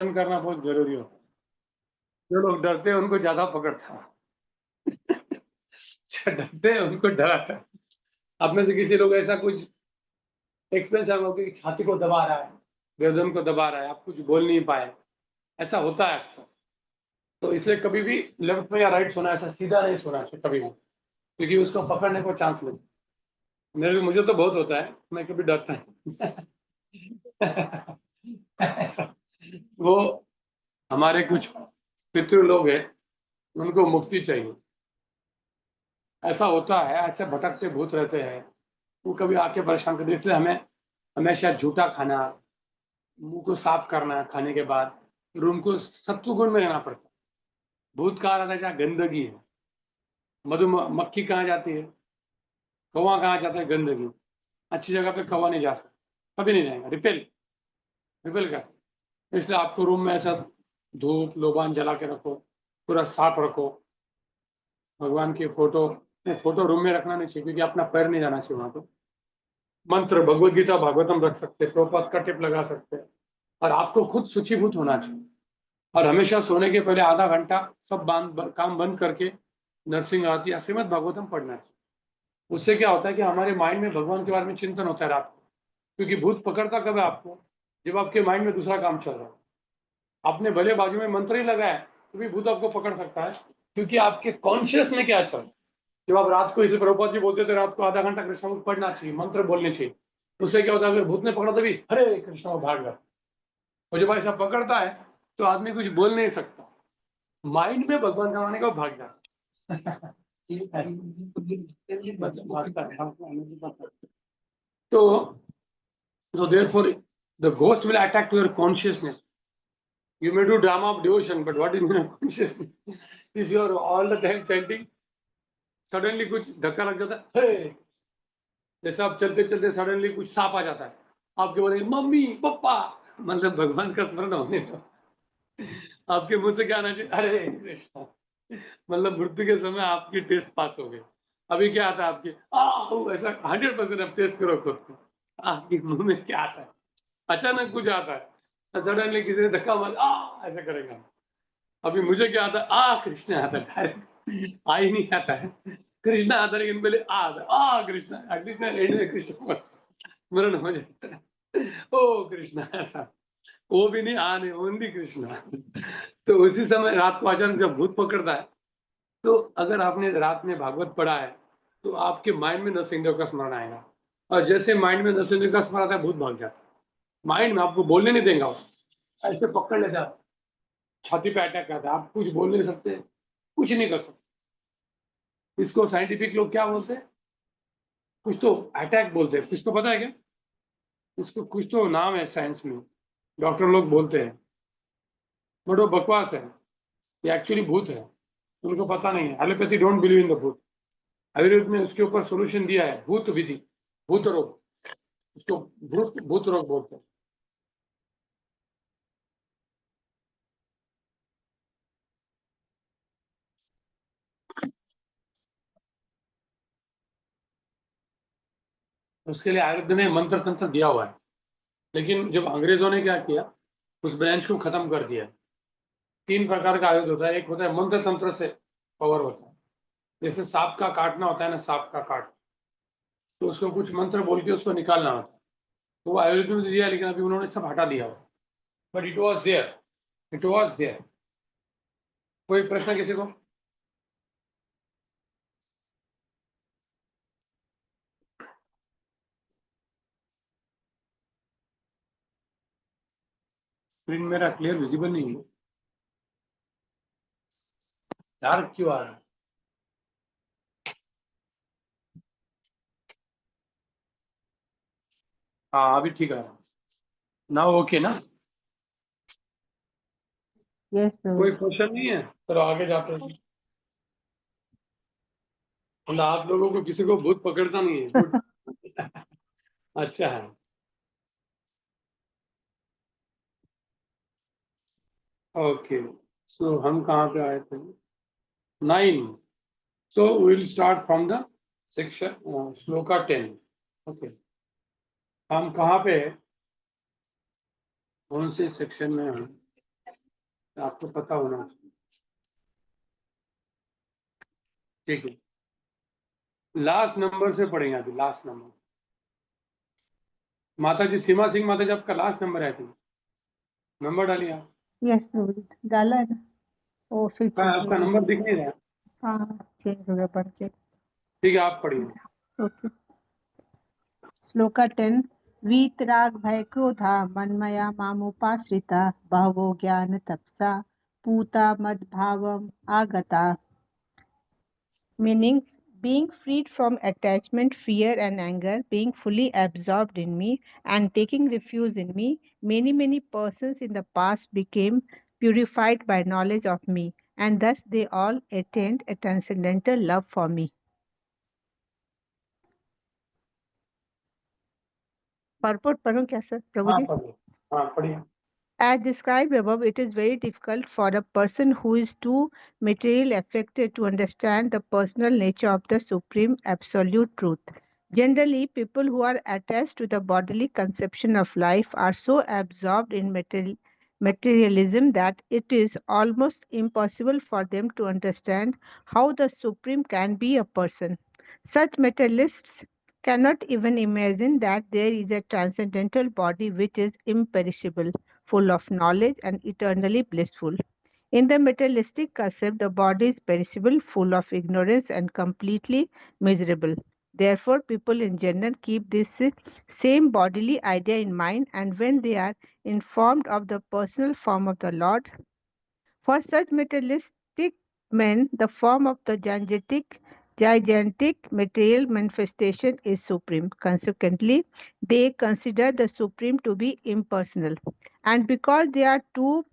करना बहुत जरूरी होता है। जो लोग डरते हैं उनको ज्यादा पकड़ता है। जो डरते हैं उनको डराता है। आप में से किसी लोग ऐसा कुछ एक्सपीरियंस है कि छाती को दबा रहा है, गर्दन को दबा रहा है, आप कुछ बोल नहीं पाए, ऐसा होता है अक्सर। तो इसलिए कभी भी लेफ्ट में या राइट सोना, ऐसा सीधा नहीं सोना चाहिए कभी भी, क्योंकि उसको पकड़ने को चांस मिलता है। मुझे तो बहुत होता है, मैं कभी डरता है। ऐसा वो हमारे कुछ पितृ लोग हैं, उनको मुक्ति चाहिए। ऐसा होता है, ऐसे भटकते भूत रहते हैं, वो कभी आके परेशान करते, इसलिए हमें हमेशा झूठा खाना, मुंह को साफ करना, खाने के बाद रूम को सत्वगुण में रहना पड़ता है। भूत कहाँ रहता है जहाँ गंदगी है। मधुमक्खी कहाँ जाती है, कौवा कहाँ जाता है, गंदगी। अच्छी जगह पे कौवा नहीं जा सकता, कभी नहीं जाएगा, रिपेल करता। इसलिए आपको रूम में ऐसा धूप लोबान जला के रखो, पूरा साफ रखो। भगवान की फोटो रूम में रखना नहीं चाहिए, क्योंकि अपना पैर नहीं जाना चाहिए वहां पे। मंत्र भगवत गीता भागवतम रख सकते हैं, प्रभुपाद का टिप लगा सकते हैं। और आपको खुद शुचिभूत होना चाहिए। और हमेशा सोने के पहले आधा घंटा सब काम बंद करके नरसिंह आरती या श्रीमद् भागवतम पढ़ना चाहिए। उससे क्या होता है कि हमारे माइंड में भगवान के बारे में चिंतन होता है रात को। क्योंकि भूत पकड़ता कब है आपको, जब आपके माइंड में दूसरा काम चल रहा है। आपने भले बाजू में मंत्र ही लगाया तो भी भूत आपको पकड़ सकता है, क्योंकि आपके कॉन्शियस में क्या चल रहा है। जब आप रात को, इसे प्रभुपाद जी बोलते थे, रात को आधा घंटा कृष्ण को पढ़ना चाहिए, मंत्र बोलने चाहिए। उससे क्या होता है, अगर भूत ने पकड़ा तभी हरे कृष्ण भाग जाता। और जब ऐसा पकड़ता है तो आदमी कुछ बोल नहीं सकता, माइंड में भगवान का आने का भाग जाता। So therefore, the ghost will attack to your consciousness. You may do drama of devotion, but what is your consciousness? If you are all the time chanting, suddenly कुछ धक्का लग जाता है, hey! जैसे आप चलते चलते सडनली कुछ सांप आ जाता है, आपके बोले मम्मी पापा, मतलब भगवान का स्मरण होने का, आपके मुंह से क्या आना चाहिए, हरे कृष्णा। मतलब मृत्यु के समय आपकी टेस्ट पास हो गए। अभी क्या आता है आपके, ऐसा 100% आप टेस्ट करो खुद को, आपके मुंह में क्या आता है। अचानक कुछ आता है, सडनली किसी ने धक्का मार, ऐसा करेगा। अभी मुझे क्या आता है, कृष्ण आता है, डायरेक्ट आ ही नहीं आता है। कृष्ण आता है लेकिन पहले आता, कृष्ण एटलीस्ट एंड में कृष्ण स्मरण हो जाता है। ओ कृष्ण, ऐसा वो भी नहीं आने, ओनली कृष्ण। तो उसी समय रात को अचानक जब भूत पकड़ता है, तो अगर आपने रात में भागवत पढ़ा है तो आपके माइंड में नरसिंहदेव का स्मरण आएगा। और जैसे माइंड में नरसिंहदेव का स्मरण आता है, भूत भाग जाता है। माइंड में आपको बोलने नहीं देगा, ऐसे पकड़ लेता है, छाती पे अटैक करता है, आप कुछ बोल नहीं सकते, कुछ नहीं कर सकते। इसको साइंटिफिक लोग क्या बोलते हैं, कुछ तो अटैक बोलते हैं। किसको पता है क्या, इसको कुछ तो नाम है साइंस में, डॉक्टर लोग बोलते हैं, बट वो बकवास है। ये एक्चुअली भूत है, उनको पता नहीं है। Allopathy don't believe in the भूत। आयुर्वेद में उसके ऊपर सोल्यूशन दिया है, भूत विधि, भूत रोग, उसको भूत रोग बोलते हैं। उसके लिए आयुर्वेद में मंत्र तंत्र दिया हुआ है, लेकिन जब अंग्रेजों ने क्या किया, उस ब्रांच को खत्म कर दिया। 3 प्रकार का आयुर्वेद होता है। एक होता है मंत्र तंत्र से पावर होता है, जैसे सांप का काटना होता है ना, सांप का काट, तो उसको कुछ मंत्र बोल के उसको निकालना होता है। तो वो आयुर्वेद में दिया, लेकिन अभी उन्होंने सब हटा दिया हो, but it was there, it was there. कोई प्रश्न किसी को? स्क्रीन मेरा क्लियर विजिबल नहीं है, डार्क क्यों आ रहा है? हाँ अभी ठीक आ रहा है ना, ओके ना? यस प्रभु। कोई क्वेश्चन नहीं है, चलो आगे जाते हैं। मतलब आप लोगों को किसी को भूत पकड़ता नहीं है, गुड। अच्छा है। ओके, सो हम कहाँ पे आए थे? 9। So will start from the section shloka 10। Okay, हम कहाँ पे, कौन से सेक्शन में हैं? आपको पता होना चाहिए। ठीक है, लास्ट नंबर से पढ़ेंगे अभी, लास्ट नंबर। माता जी, सीमा सिंह माता जी, आपका लास्ट नंबर है, नंबर डालिए आप। यस प्रभु, डाला है ना, वो फिर चेंज आपका नंबर दिख नहीं रहा। हाँ, चेंज हो गया, पढ़ के। ठीक है, आप पढ़िए। ओके। श्लोका 10। वीतराग भय क्रोधा मन्मया मामुपाश्रिता बहवो ज्ञान तपसा पूता मद्भावम आगता। Meaning, being freed from attachment, fear, and anger, being fully absorbed in me, and taking refuge in me, many persons in the past became purified by knowledge of me, and thus they all attained a transcendental love for me. Purport पढ़ूं क्या sir प्रभु जी? पढ़िए। As described above, it is very difficult for a person who is too materially affected to understand the personal nature of the Supreme Absolute Truth. Generally, people who are attached to the bodily conception of life are so absorbed in materialism that it is almost impossible for them to understand how the Supreme can be a person. Such materialists cannot even imagine that there is a transcendental body which is imperishable, full of knowledge, and eternally blissful. In the materialistic concept, the body is perishable, full of ignorance, and completely miserable. Therefore, people in general keep this same bodily idea in mind, and when they are informed of the personal form of the Lord, for such materialistic men, the form of the gigantic material manifestation is supreme. Consequently, they consider the supreme to be impersonal. And because they are too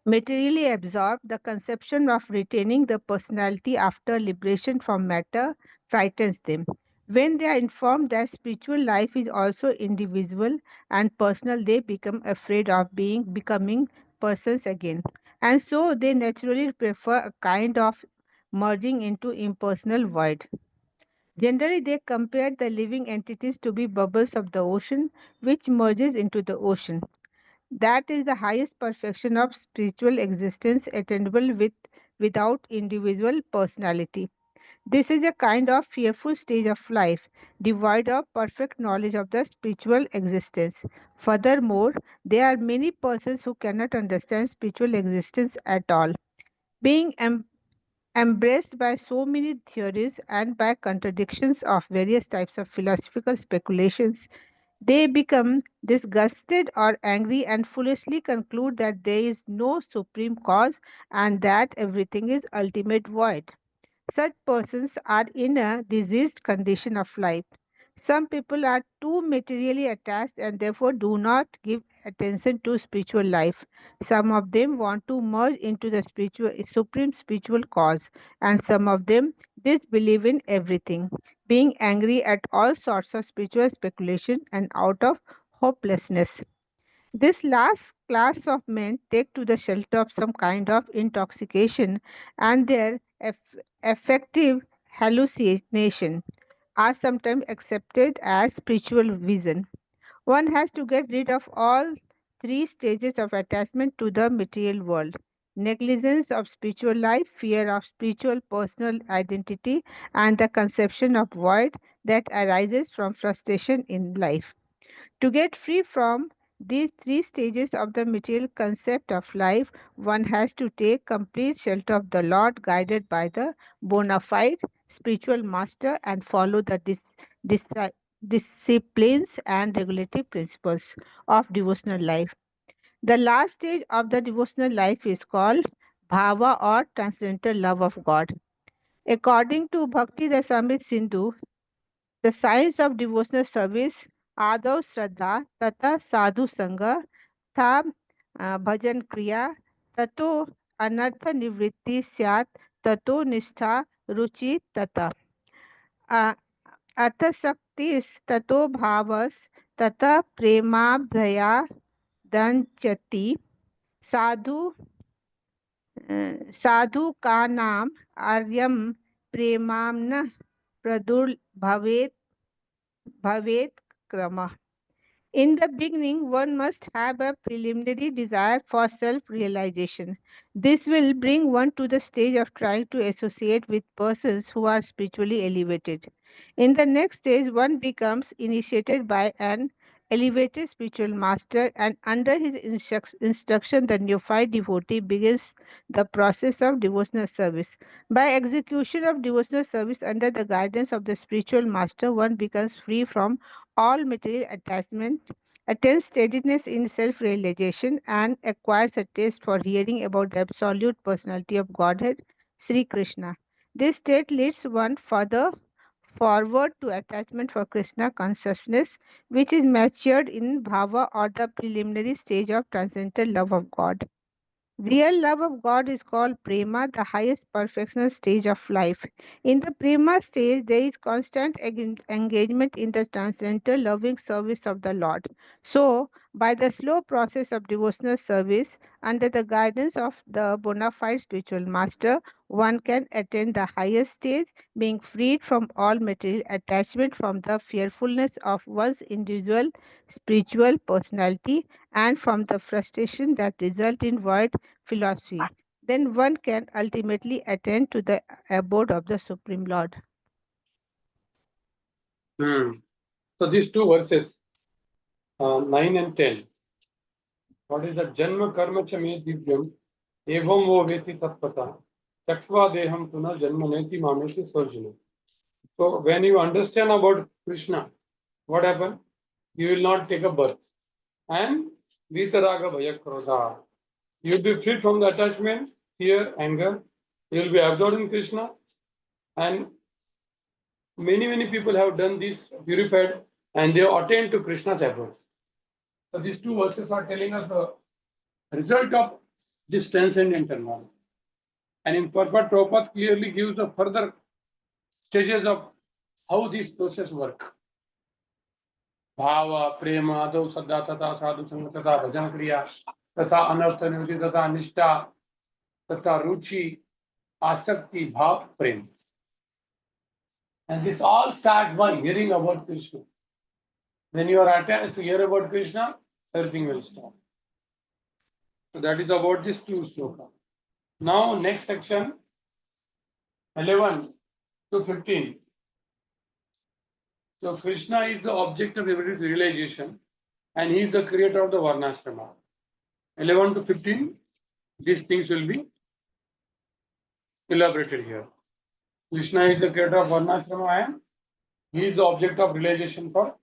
materially absorbed, the conception of retaining the personality after liberation from matter frightens them. When they are informed that spiritual life is also individual and personal, they become afraid of becoming persons again. And so they naturally prefer a kind of merging into impersonal void. Generally, they compare the living entities to be bubbles of the ocean, which merges into the ocean. That is the highest perfection of spiritual existence attainable without individual personality. This is a kind of fearful stage of life, devoid of perfect knowledge of the spiritual existence. Furthermore, there are many persons who cannot understand spiritual existence at all. Being embraced by so many theories and by contradictions of various types of philosophical speculations, they become disgusted or angry and foolishly conclude that there is no supreme cause and that everything is ultimate void. Such persons are in a diseased condition of life. Some people are too materially attached and therefore do not give attention to spiritual life. Some of them want to merge into the supreme spiritual cause, and some of them disbelieve in everything, being angry at all sorts of spiritual speculation and out of hopelessness. This last class of men take to the shelter of some kind of intoxication, and their affective hallucination are sometimes accepted as spiritual vision. One has to get rid of all three stages of attachment to the material world: negligence of spiritual life, fear of spiritual personal identity, and the conception of void that arises from frustration in life. To get free from these three stages of the material concept of life, one has to take complete shelter of the Lord, guided by the bona fide spiritual master, and follow the dis- disciplines and regulative principles of devotional life. The last stage of the devotional life is called bhava, or transcendental love of God. According to Bhakti Rasamrita Sindhu, the science of devotional service, Adav Shraddha, Tata Sadhu Sangha, Tha Bhajan Kriya, Tato Anartha Nivritti Syat, Tato Nishtha Ruchi Tata. Artha Shaktis, Tato Bhavas, Tata Premabhaya Danchati. साधु साधु का नाम आर्यम प्रेमाम्न प्रदुर्भवेत भवेत क्रमः. In the beginning, one must have a preliminary desire for self-realization. This will bring one to the stage of trying to associate with persons who are spiritually elevated. In the next stage, one becomes initiated by an elevated spiritual master, and under his instruction, the neophyte devotee begins the process of devotional service. By execution of devotional service under the guidance of the spiritual master, one becomes free from all material attachment, attains steadiness in self realization, and acquires a taste for hearing about the absolute personality of Godhead, Sri Krishna. This state leads one further forward to attachment for Krishna consciousness, which is matured in bhava, or the preliminary stage of transcendental love of God. Real love of God is called prema, the highest perfectional stage of life. In the prema stage, there is constant engagement in the transcendental loving service of the Lord. So, by the slow process of devotional service, under the guidance of the bona fide spiritual master, one can attain the highest stage, being freed from all material attachment, from the fearfulness of one's individual spiritual personality, and from the frustration that result in void philosophy. Then one can ultimately attain to the abode of the Supreme Lord. So these two verses, 9 and 10. What is that? Janma karma cha me divyam evam vo veti tatpata chakva deham puna janma neti mameti sarjuna. So when you understand about Krishna, what happened? You will not take a birth. And vitaraga bhaya krodha. You will be free from the attachment, fear, anger. You will be absorbed in Krishna. And many people have done this, purified, and they have attained to Krishna's abode. So these two verses are telling us the result of this transcendental knowledge. And in purport, Prabhupada clearly gives the further stages of how this process work. Bhava, prema, adho, saddha, tata, sadhu, sangha, tata, bhajan kriya, तथा अनर्थ निवृत्ति तथा निष्ठा तथा रुचि आसक्ति भाव प्रेम. And this all starts by hearing about Krishna. When you are attached to hear about Krishna, everything will stop. So that is about this two sloka. Now next section, 11 to 15. So Krishna is the object of everybody's realization, and he is the creator of the Varnashrama. 11 to 15, these things will be elaborated here. Krishna is the creator of Varnashrama, and he is the object of realization for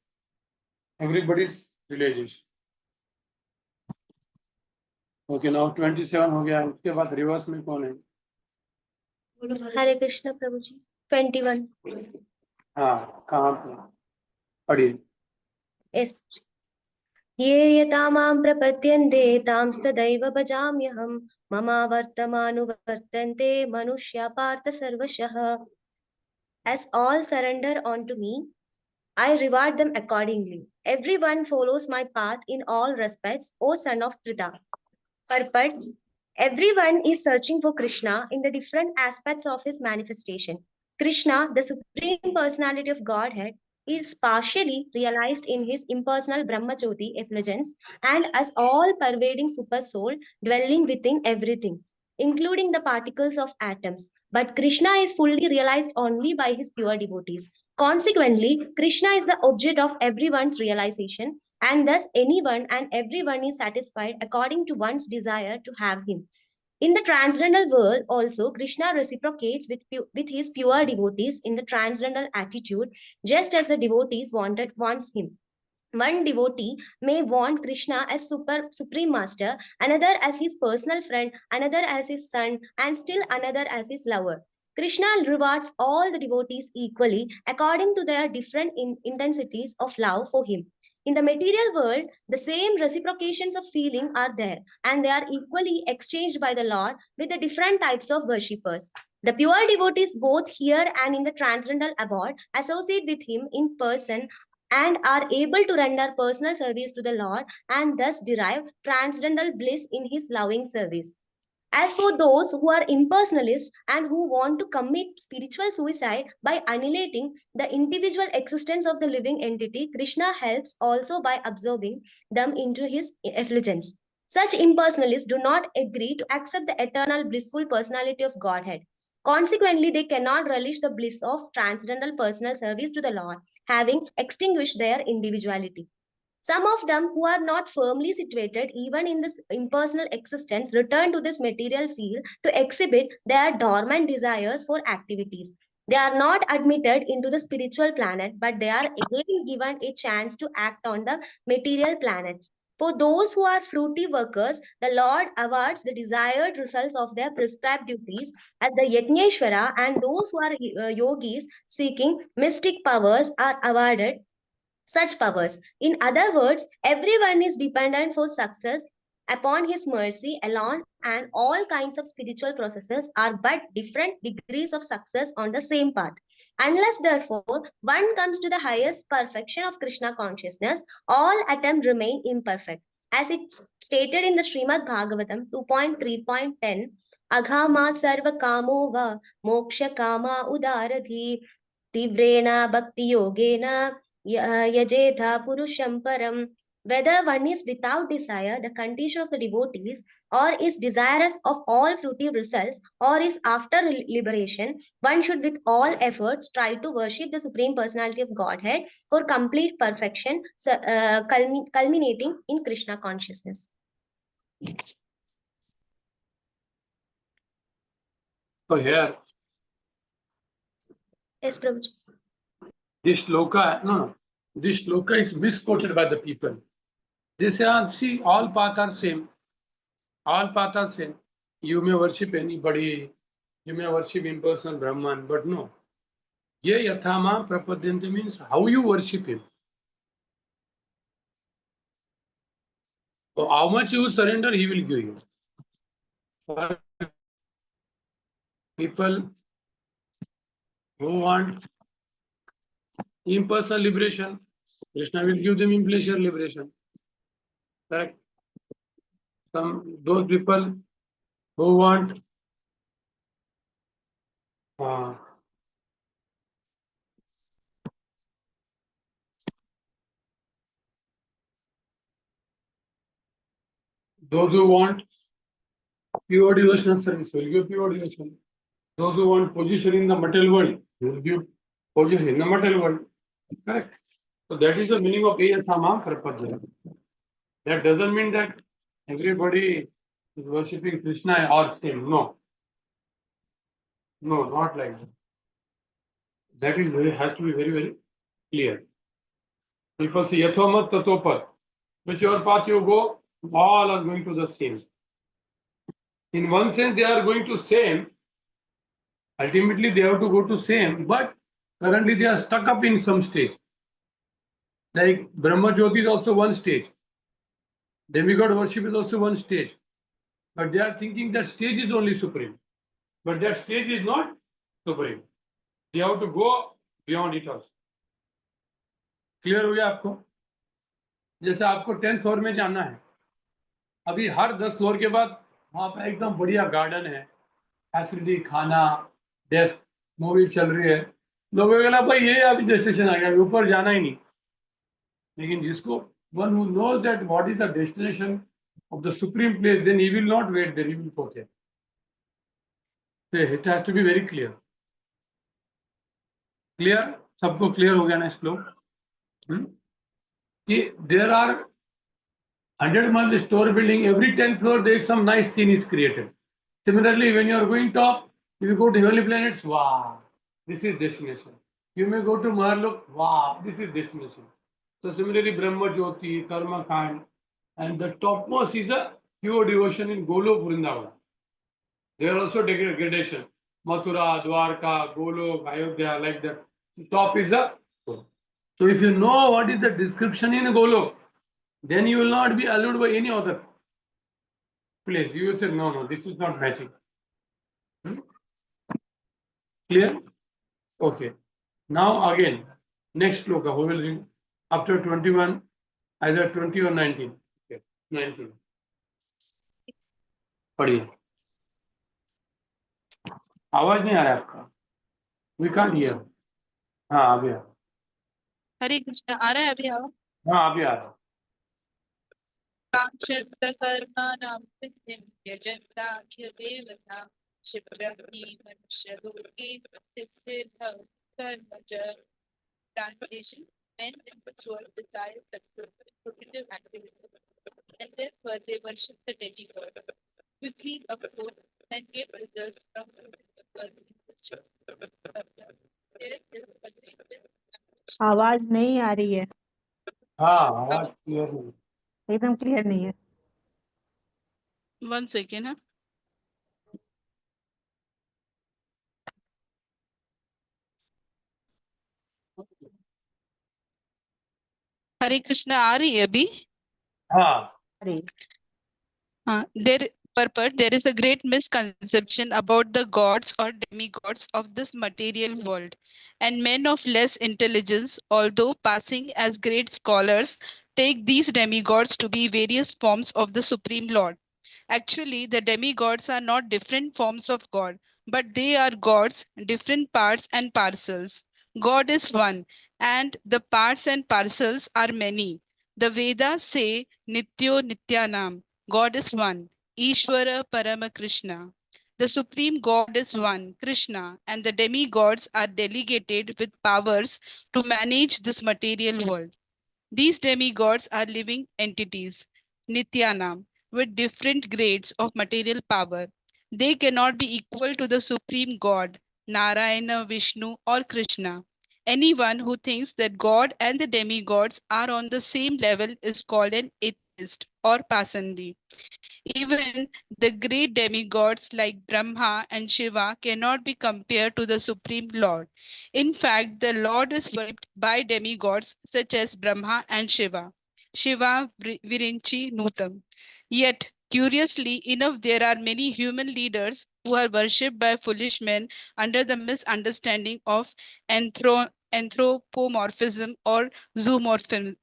everybody's realization. Okay, now 27 हो गया. उसके बाद reverse में कौन है? हरे कृष्ण प्रभु जी. 21. हाँ, कहाँ पे पढ़िए? Yes. ये यथा मां प्रपद्यन्ते तांस्तदैव भजाम्यहम् ममावर्तमानुवर्तन्ते मनुष्या पार्थ सर्वशः. As all surrender unto me, I reward them accordingly. Everyone follows my path in all respects, O son of Pritha. Purport: everyone is searching for Krishna in the different aspects of his manifestation. Krishna, the Supreme Personality of Godhead, is partially realized in his impersonal Brahmajyoti effulgence and as all-pervading super soul dwelling within everything, including the particles of atoms. But Krishna is fully realized only by his pure devotees. Consequently, Krishna is the object of everyone's realization, and thus anyone and everyone is satisfied according to one's desire to have him. In the transcendental world, also, Krishna reciprocates with his pure devotees in the transcendental attitude, just as the devotees wants him. One devotee may want Krishna as supreme master, another as his personal friend, another as his son, and still another as his lover. Krishna rewards all the devotees equally according to their different intensities of love for him. In the material world, the same reciprocations of feeling are there, and they are equally exchanged by the Lord with the different types of worshippers. The pure devotees, both here and in the transcendental abode, associate with him in person and are able to render personal service to the Lord and thus derive transcendental bliss in his loving service. As for those who are impersonalists and who want to commit spiritual suicide by annihilating the individual existence of the living entity, Krishna helps also by absorbing them into his effulgence. Such impersonalists do not agree to accept the eternal blissful personality of Godhead. Consequently, they cannot relish the bliss of transcendental personal service to the Lord, having extinguished their individuality. Some of them who are not firmly situated even in this impersonal existence return to this material field to exhibit their dormant desires for activities. They are not admitted into the spiritual planet, but they are again given a chance to act on the material planets. For those who are fruity workers, the Lord awards the desired results of their prescribed duties as the Yajneshwara, and those who are yogis seeking mystic powers are awarded such powers. In other words, everyone is dependent for success upon his mercy alone, and all kinds of spiritual processes are but different degrees of success on the same path. Unless, therefore, one comes to the highest perfection of Krishna consciousness, all attempts remain imperfect. As it's stated in the Srimad Bhagavatam 2.3.10, Aghama sarva kamo va moksha kama udaradhi tivrena bhakti yogena yajeta purusham param. Whether one is without desire, the condition of the devotees, or is desirous of all fruitive results, or is after liberation, one should with all efforts try to worship the Supreme Personality of Godhead for complete perfection, culminating in Krishna consciousness. So here, Yes, Prabhuji. this shloka is misquoted by the people. They say, see, all paths are same. All paths are same. You may worship anybody, you may worship impersonal Brahman, but no. Ye yathama prapadyante means how you worship him. So how much you surrender, he will give you. People who want impersonal liberation, Krishna will give them impersonal liberation. Correct? Those people who want those who want pure devotional service will give pure devotion. Those who want position in the material world will give position in the material world. Correct? So that is the meaning of Eyasama Prapadya. That doesn't mean that everybody is worshipping Krishna or same. No. No, not like that. That is has to be very, very clear. People say Yathomat Tatopar. Whichever path you go, all are going to the same. In one sense, they are going to same. Ultimately, they have to go to same, but currently they are stuck up in some stage. Like Brahma Jyoti is also one stage. Demigod worship is also one stage. But they are thinking that stage is only supreme. But that stage is not supreme. They have to go beyond it also. Clear हो गया आपको? जैसे आपको 10th floor में जाना है, अभी हर 10 floor के बाद वहां पर एकदम बढ़िया गार्डन है, फैसिलिटी, खाना, डेस्क, मूवी चल रही है, लोगों को लगा भाई ये अभी डेस्टिनेशन आ गया, ऊपर जाना ही नहीं. लेकिन जिसको one who knows that what is the destination of the supreme place, then he will not wait there, he will go there. So it has to be very clear. Clear? सबको clear हो गया ना श्लोक? There are 100 months store building, every 10th floor there is some nice scene is created. Similarly, when you are going top, if you go to heavenly planets, wow, this is destination. You may go to Mahalok, wow, this is destination. So similarly, Brahma Jyoti, Karma Kand, and the topmost is a pure devotion in Golok Vrindavan. There are also gradation. Mathura, Dwarka, Golok, Ayodhya, like that. The top is a. So if you know what is the description in Golok, then you will not be allured by any other place. You will say, no, this is not matching. Clear? Okay. Now again, next sloka, who will read after 21, either 20 or 19. Okay, 19. Padhiye. आवाज नहीं आ रहा है आपका. We can't hear. हाँ अभी आ. हरे कृष्ण आ रहा है अभी आओ. हाँ अभी आ रहा. काक्षत कर्माणां सिद्धिं यजन्ता देवता क्षिप्रति मनुष्य लोके सिद्धिर्भव कर्मज. Translation: Men in this world desire success in productive activities, and therefore they worship the demigod. Quickly, of course, and get results from the world in this world. There is a great आवाज नहीं आ रही है, हाँ आवाज clear नहीं. एकदम clear नहीं है. 1 second. Huh? हरे कृष्ण आ रही है अभी. हाँ. There, purport, there is a great misconception about the gods or demigods of this material world, and men of less intelligence, although passing as great scholars, take these demigods to be various forms of the Supreme Lord. Actually, the demigods are not different forms of God, but they are gods, different parts and parcels. God is one, and the parts and parcels are many. The Vedas say Nityo Nityanam. God is one, Ishvara Parama Krishna. The Supreme God is one, Krishna, and the demigods are delegated with powers to manage this material world. These demigods are living entities, Nityanam, with different grades of material power. They cannot be equal to the Supreme God, Narayana, Vishnu, or Krishna. Anyone who thinks that God and the demigods are on the same level is called an atheist or pasandi. Even the great demigods like Brahma and Shiva cannot be compared to the Supreme Lord. In fact, the Lord is worshipped by demigods such as Brahma and Shiva. Shiva Virinchi Nutam. Yet, curiously enough, there are many human leaders who are worshipped by foolish men under the misunderstanding of anthropomorphism or zoomorphism.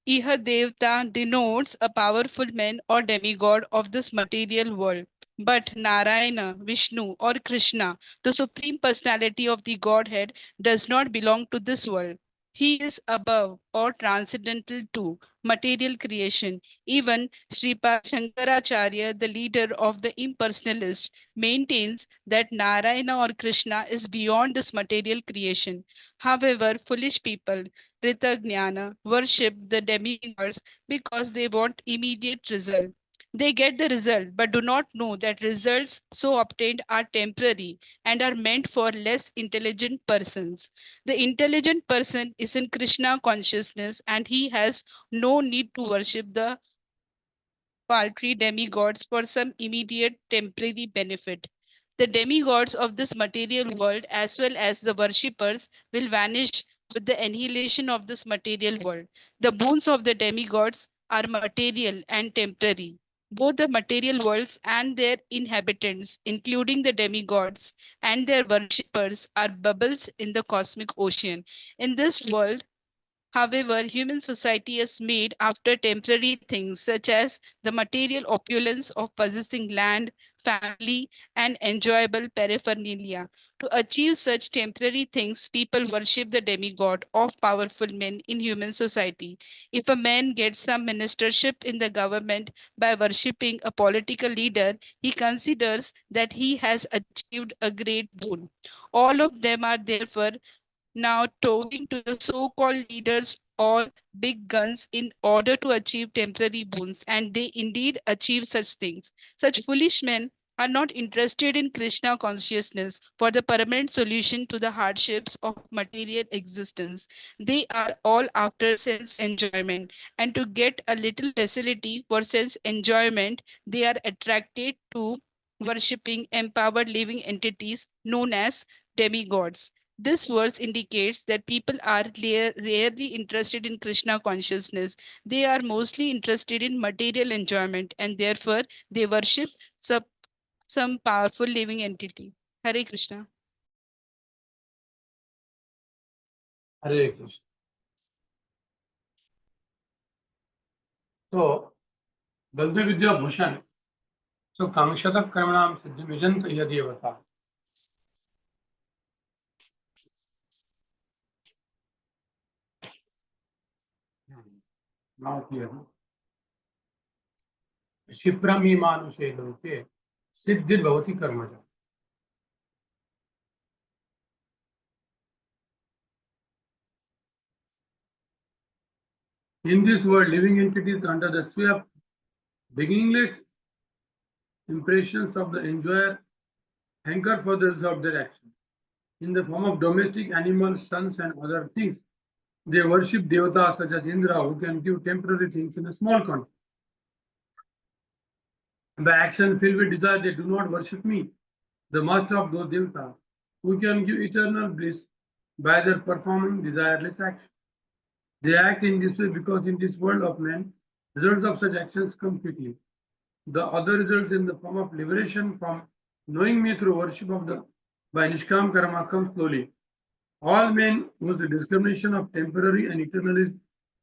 Iha Devta denotes a powerful man or demigod of this material world. But Narayana, Vishnu, or Krishna, the supreme personality of the Godhead, does not belong to this world. He is above or transcendental to material creation. Even Sripad Shankaracharya, the leader of the impersonalists, maintains that Narayana or Krishna is beyond this material creation. However, foolish people Ritagnana worship the demigods because they want immediate result. They get the result but do not know that results so obtained are temporary and are meant for less intelligent persons. The intelligent person is in Krishna consciousness and he has no need to worship the paltry demigods for some immediate temporary benefit. The demigods of this material world, as well as the worshippers, will vanish with the annihilation of this material world. The boons of the demigods are material and temporary. Both the material worlds and their inhabitants, including the demigods and their worshippers, are bubbles in the cosmic ocean. In this world, however, human society is made after temporary things such as the material opulence of possessing land, family, and enjoyable paraphernalia. To achieve such temporary things, people worship the demigod of powerful men in human society. If a man gets some ministership in the government by worshipping a political leader, he considers that he has achieved a great boon. All of them are therefore now towing to the so-called leaders or big guns in order to achieve temporary boons, and they indeed achieve such things. Such foolish men are not interested in Krishna consciousness for the permanent solution to the hardships of material existence. They are all after sense enjoyment, and to get a little facility for sense enjoyment, they are attracted to worshipping empowered living entities known as demigods. This verse indicates that people are rarely interested in Krishna consciousness. They are mostly interested in material enjoyment and therefore they worship some, some powerful living entity. Hare Krishna. Hare Krishna. So, Bhaktivedanta Bhushan So Kangshatak Karmanam Siddhi Vijanta Yadiyavata. Now clear. Shiprami Manushe Loke Siddhir Bhavati Karmaja. In this world, living entities under the sway of beginningless impressions of the enjoyer hanker for the result of their action. In the form of domestic animals, sons, and other things, they worship devatas such as Indra, who can give temporary things in a small quantity. By action filled with desire, they do not worship me, the master of those devatas, who can give eternal bliss by their performing desireless action. They act in this way because in this world of men, results of such actions come quickly. The other results in the form of liberation from knowing me through worship of the by Nishkam Karma come slowly. All men whose discrimination of temporary and eternal is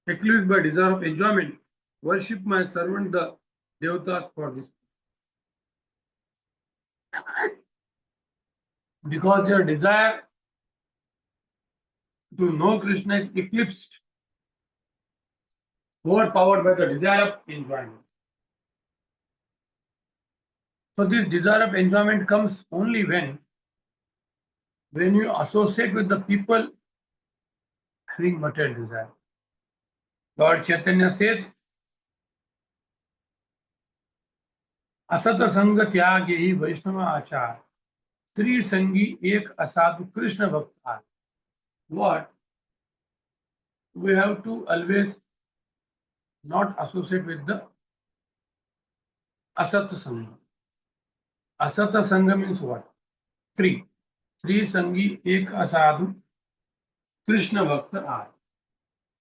eclipsed by desire of enjoyment worship my servant the devatas for this. Because their desire to know Krishna is eclipsed, overpowered by the desire of enjoyment. So this desire of enjoyment comes only when you associate with the people having material desire. Lord Chaitanya says, असत संग त्याग ही वैष्णव आचार स्त्री संगी एक असाधु कृष्ण भक्त. What we have to always not associate with the asat sangha. Asat sangha means what? Three sangi ek asadhu Krishna bhakta are.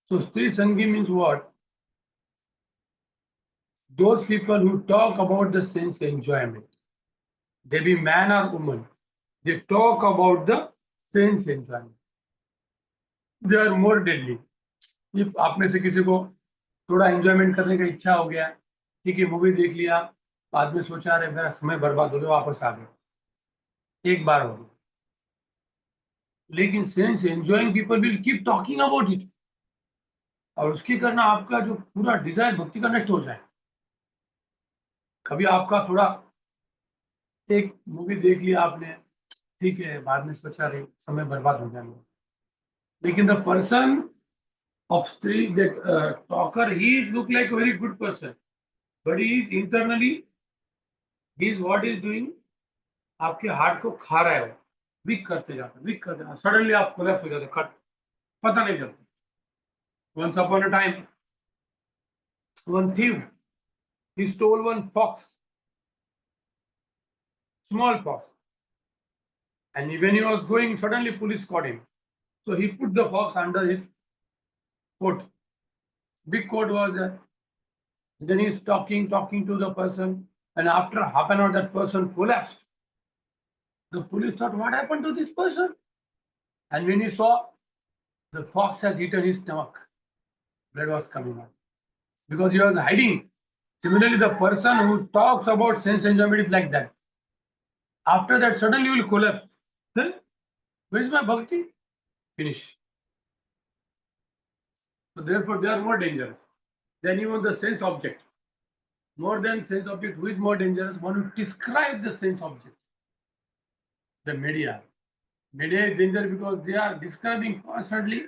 So stri sangi means what? Those people who talk about the sense enjoyment. They be man or woman. They talk about the sense enjoyment. They are more deadly. If आप में से किसी को थोड़ा enjoyment करने का इच्छा हो गया, ठीक है, मूवी देख लिया, बाद में सोचा रहे मेरा समय बर्बाद हो गया, वापस आ गया, एक बार हो गया. लेकिन sense enjoying people will keep talking about it, और उसके करना आपका जो पूरा डिजायर भक्ति का नष्ट हो जाए. कभी आपका थोड़ा एक मूवी देख लिया आपने, ठीक है, बाद में सोचा रहे समय बर्बाद हो जाएगा. लेकिन the person of Stree, that talker, he look like a very good person, but he is internally, he is what is doing, आपके हार्ट को खा रहा है, वीक करते जाता, सडनली आप कोलैप्स हो जाते, खट, पता नहीं चलता. Once upon a time, one thief, he stole one fox, small fox, and when he was going, suddenly police caught him. So he put the fox under his coat. Big coat was there. Then he's talking to the person, and after half an hour, that person collapsed. The police thought, what happened to this person? And when he saw, the fox has eaten his stomach. Blood was coming out because he was hiding. Similarly, the person who talks about sense enjoyment is like that. After that, suddenly you will collapse. Then, where is my bhakti? Finish. So therefore, they are more dangerous than even the sense object. More than sense object, who is more dangerous? One who describes the sense object. The media. Media is dangerous because they are describing constantly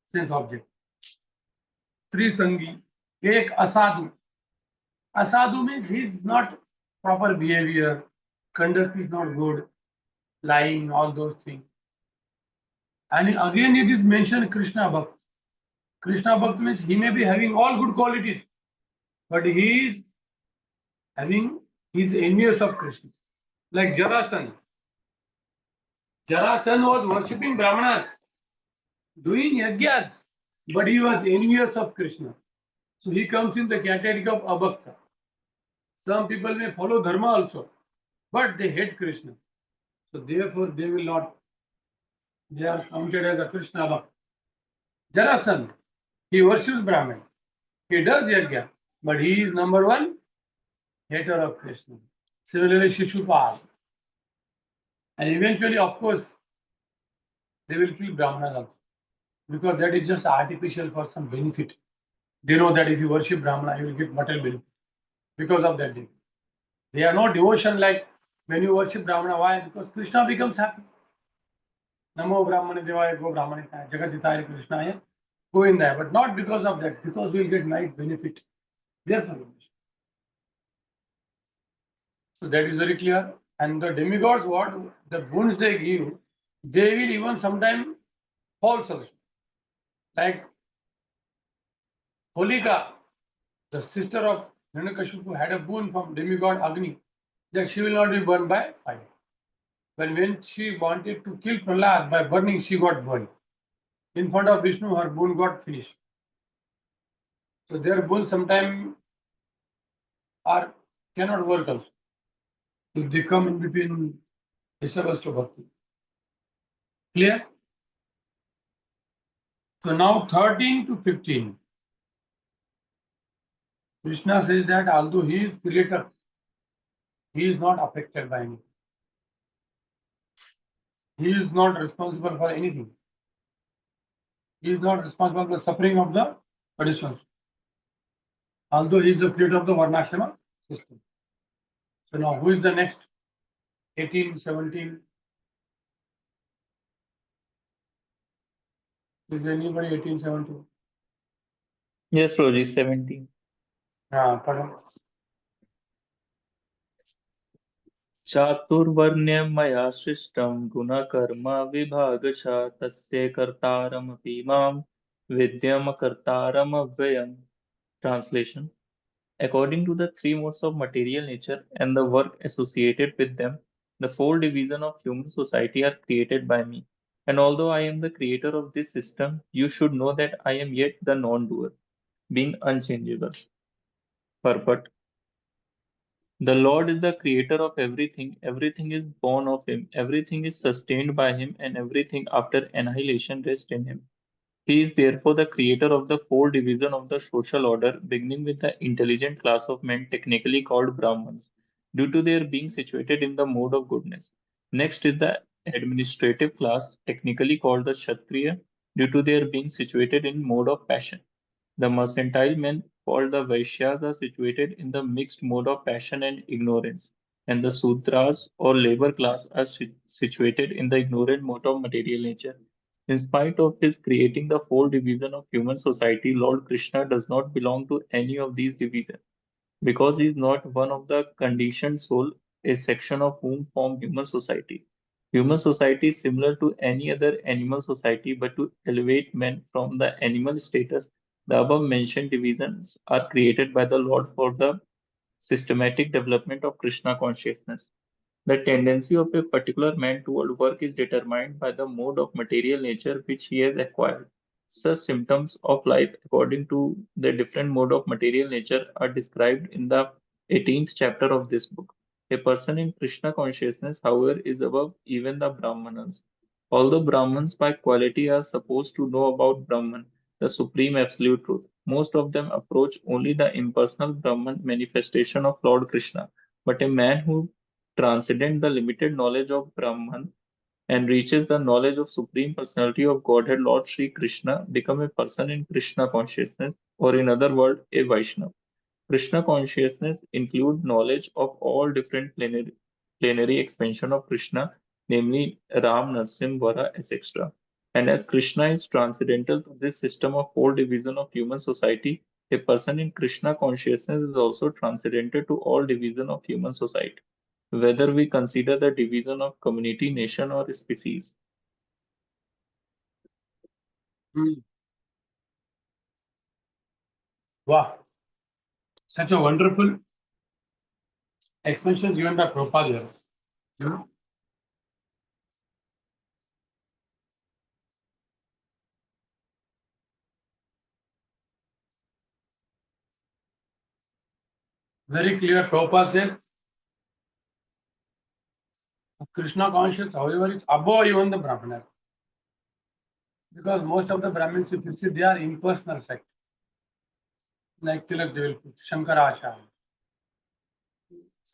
sense object. Three sangi, ek asadhu. Asadhu means he is not proper behavior, conduct is not good, lying, all those things. And again it is mentioned Krishna Bhakt. Krishna Bhakt means he may be having all good qualities, but he is envious of Krishna. Like Jarasan. Jarasan was worshipping Brahmanas, doing yajnas, but he was envious of Krishna. So he comes in the category of abhakta. Some people may follow dharma also, but they hate Krishna. So therefore they will not, they are counted as a Krishna bhakt. Jarasan, he worships Brahman. He does yajna, but he is number one hater of Krishna. Similarly, Shishupal. And eventually, of course, they will kill Brahmanas also. Because that is just artificial for some benefit. They know that if you worship Brahmana, you will get material benefit. Because of that. They are no devotion like when you worship Brahmana. Why? Because Krishna becomes happy. Namo Brahmane Devaya Go Brahmanitaya Jagatitaya Krishnaya Govindaya. But not because of that, because we will get nice benefit. Therefore, so that is very clear. And the demigods, what the boons they give, they will even sometimes false also. Like Holika, the sister of Hiranyakashipu, had a boon from demigod Agni that she will not be burned by fire. But when she wanted to kill Prahlad by burning, she got burned. In front of Vishnu, her boon got finished. So their boons sometimes cannot work also. So they come in between disturbance to bhakti. Clear? So now 13 to 15. Krishna says that although he is creator, he is not affected by anything. He is not responsible for anything. He is not responsible for the suffering of the conditions. Although he is the creator of the Varnashrama system. So now who is the next? 18, 17. Is anybody 18, 17? Yes, Prabhuji, 17. Pardon. चातुर्वर्ण्यं मया सृष्टं गुणकर्म विभागशः तस्य कर्तारमपि मां विद्यमकर्तारमव्ययम्. Translation. According to the three modes of material nature and the work associated with them, the four divisions of human society are created by me. And although I am the creator of this system, you should know that I am yet the non-doer, being unchangeable. Purport. The Lord is the creator of everything, everything is born of him, everything is sustained by him, and everything after annihilation rests in him. He is therefore the creator of the four divisions of the social order, beginning with the intelligent class of men technically called Brahmins, due to their being situated in the mode of goodness. Next is the administrative class, technically called the Kshatriya, due to their being situated in mode of passion. The mercantile men, called the Vaishyas, are situated in the mixed mode of passion and ignorance, and the Sudras or labor class are situated in the ignorant mode of material nature. In spite of his creating the four divisions of human society, Lord Krishna does not belong to any of these divisions, because he is not one of the conditioned soul, a section of whom form human society. Human society is similar to any other animal society, but to elevate men from the animal status, the above mentioned divisions are created by the Lord for the systematic development of Krishna consciousness. The tendency of a particular man toward work is determined by the mode of material nature which he has acquired. Such symptoms of life, according to the different mode of material nature, are described in the 18th chapter of this book. A person in Krishna consciousness, however, is above even the Brahmanas. Although Brahmins by quality are supposed to know about Brahman, the supreme absolute truth, most of them approach only the impersonal Brahman manifestation of Lord Krishna. But a man who transcends the limited knowledge of Brahman and reaches the knowledge of Supreme Personality of Godhead, Lord Sri Krishna, become a person in Krishna consciousness, or in other words, a Vaishnava. Krishna consciousness includes knowledge of all different plenary expansion of Krishna, namely Ram, Narsim, Vara, etc. And as Krishna is transcendental to this system of four divisions of human society, a person in Krishna consciousness is also transcendental to all divisions of human society, whether we consider the division of community, nation, or species. Wow. Such a wonderful expansion given by Prabhupada. Very clear. Prabhupada says Krishna consciousness, however, is above even the Brahmana. Because most of the Brahmins, if you see, they are impersonal sect. Like Tilak, they will put Shankaracharya,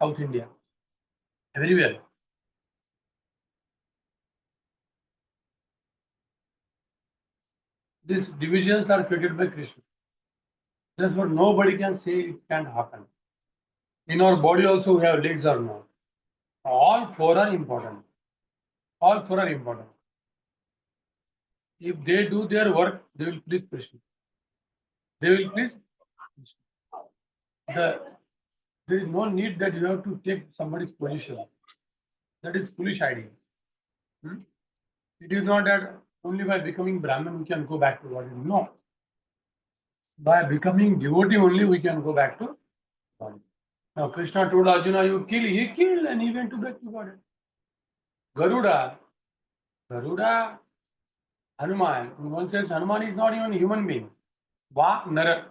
South India. everywhere. These divisions are created by Krishna. Therefore, nobody can say it can't happen. In our body also we have legs or not. All four are important. All four are important. If they do their work, they will please Krishna. They will please Krishna. There is no need that you have to take somebody's position. That is foolish idea. It is not that only by becoming Brahmin we can go back to Godhead. No. By becoming devotee only we can go back to Godhead. Now Krishna told Arjuna, you kill, he killed and he went to back to Godhead. Garuda, Hanuman, in one sense Hanuman is not even a human being. Va Nara.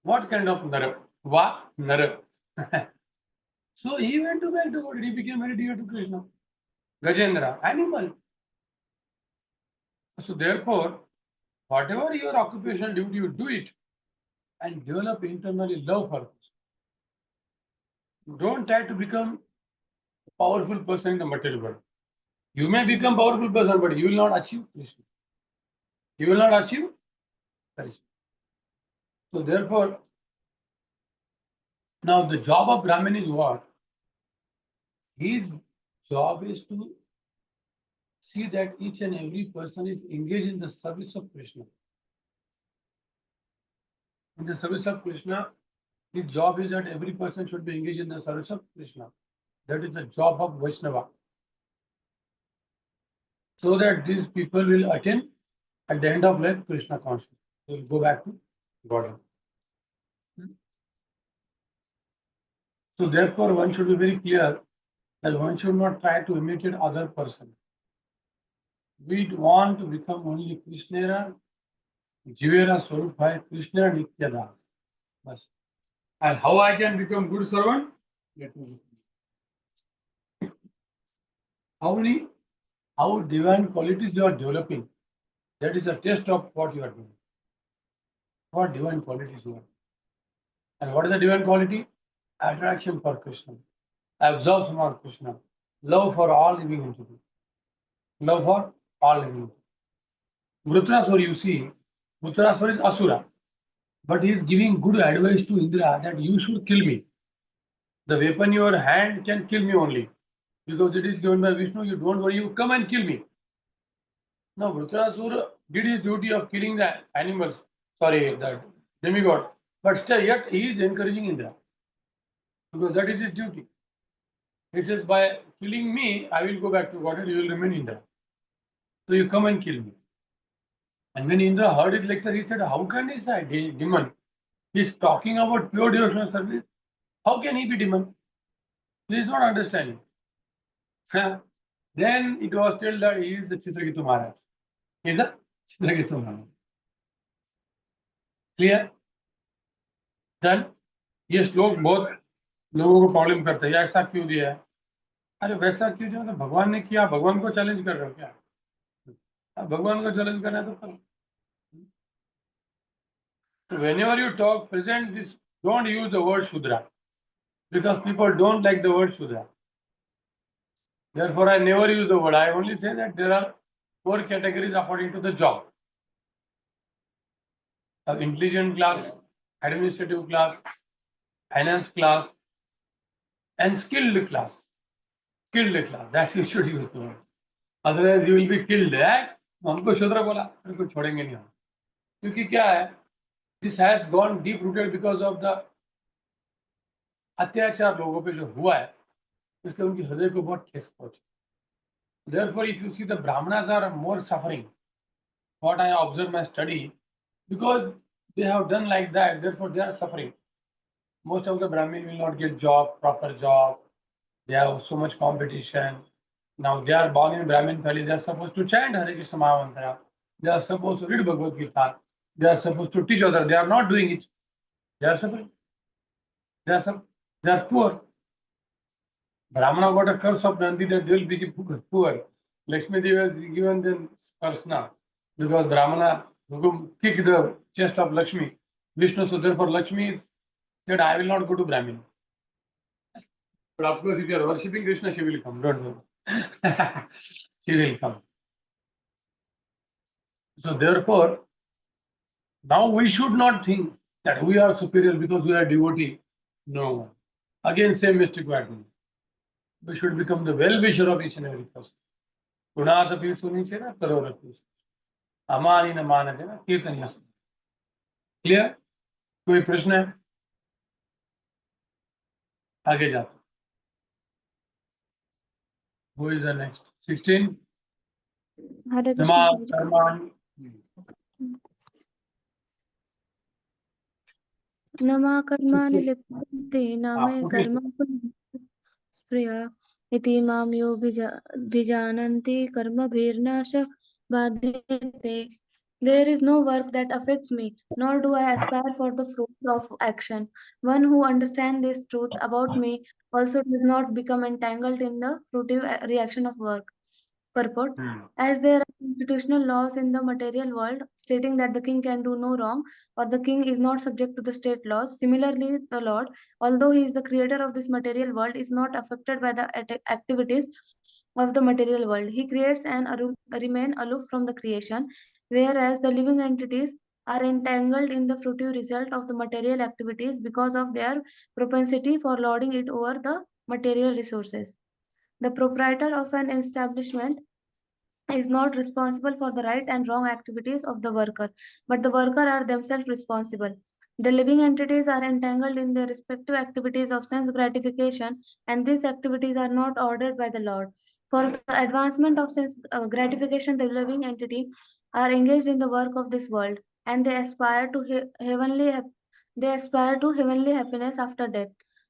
What kind of Nara? Va Nara. So he went to back to Godhead, he became very dear to Krishna. Gajendra, animal. So therefore, whatever your occupational duty, you do it and develop internally love for Krishna. Don't try to become a powerful person in the material world. You may become powerful person, but you will not achieve Krishna. You will not achieve Krishna. So therefore, now the job of Brahmin is what? His job is to see that each and every person is engaged in the service of Krishna. In the service of Krishna, his job is that every person should be engaged in the service of Krishna. That is the job of Vaishnava. So that these people will attain at the end of life Krishna consciousness. They will go back to God. So therefore, one should be very clear that one should not try to imitate other person. We want to become only Krishnera, Jivera Swarupai, Krishna Nityadas. Bas. And how I can become good servant? Let me see. How divine qualities you are developing. That is a test of what you are doing. What divine qualities you are. And what is the divine quality? Attraction for Krishna, absorption for Krishna, love for all living entities, love for all living entities. Vritrasura, you see, Vritrasura is Asura, but he is giving good advice to Indra that you should kill me. The weapon in your hand can kill me only, because it is given by Vishnu. You don't worry, you come and kill me. Now Vritrasura did his duty of killing the animals, that demigod, but still yet he is encouraging Indra, because that is his duty. He says, by killing me, I will go back to Godhead, you will remain Indra. So you come and kill me. And when Indra heard his lecture, he said, how can this demon? He is talking about pure devotional service. How can he be demon? He is not understanding. Then it was told that he is the Chitraketu Maharaj. He is a Chitraketu Maharaj. Clear? Then ये श्लोक बहुत लोगों को problem करता है, ऐसा क्यों दिया है? अरे वैसा क्यों दिया? तो भगवान ने किया, भगवान को चैलेंज कर रहे हो क्या? भगवान को चैलेंज करना है तो करो. Whenever you talk, present this, don't use the word Shudra, because people don't like the word Shudra. Therefore, I never use the word. I only say that there are 4 categories according to the job. Intelligent class, administrative class, finance class, and skilled class. Skilled class, that you should use the word. Otherwise, you will be killed. हमको शूद्र बोला, उनको छोड़ेंगे नहीं हम. क्योंकि क्या है? This has gone deep rooted because of the अत्याचार लोगों पे जो हुआ है, इसलिए उनके हृदय को बहुत ठेस पहुंची. Therefore, if you see, the Brahmanas are more suffering. What I observe my study, because they have done like that, therefore they are suffering. Most of the Brahmin will not get job, proper job. They have so much competition. Now they are born in Brahmin family. They are supposed to chant Hare Krishna Mahamantra. They are supposed to read Bhagavad Gita. They are supposed to teach others. They are not doing it. They are suffering. They are poor. Brahmana got a curse of Nandi that they will be poor. Lakshmi Devi has given them curse now, because Brahmana kicked the chest of Lakshmi, Vishnu. So therefore Lakshmi said, I will not go to Brahmin. But of course, if you are worshipping Krishna, she will come. Don't worry. She will come. So therefore, now we should not think that we are superior because we are devotee. No. Again, same mistake we are doing. We should become the well-wisher of each and every person. गुणात अपि सुनीचे ना करोरपि अमानी न मानते ना कीर्तन yes. Clear? कोई प्रश्न है? आगे जाते. Who is the next? 16. Hare Krishna. Nama Karmani. Nama karmani lipte name karma spriya iti mam yo bijananti karma bhirnasha badhyate. There is no work that affects me, nor do I aspire for the fruit of action. One who understands this truth about me also does not become entangled in the fruitive reaction of work. Purport. As there are constitutional laws in the material world stating that the king can do no wrong or the king is not subject to the state laws, similarly, the Lord, although he is the creator of this material world, is not affected by the activities of the material world. He creates and remain aloof from the creation, whereas the living entities are entangled in the fruitive result of the material activities because of their propensity for lording it over the material resources. The proprietor of an establishment is not responsible for the right and wrong activities of the worker, but the worker are themselves responsible. The living entities are entangled in their respective activities of sense gratification, and these activities are not ordered by the Lord. For the advancement of sense gratification, the living entity are engaged in the work of this world, and they aspire to heavenly happiness after death.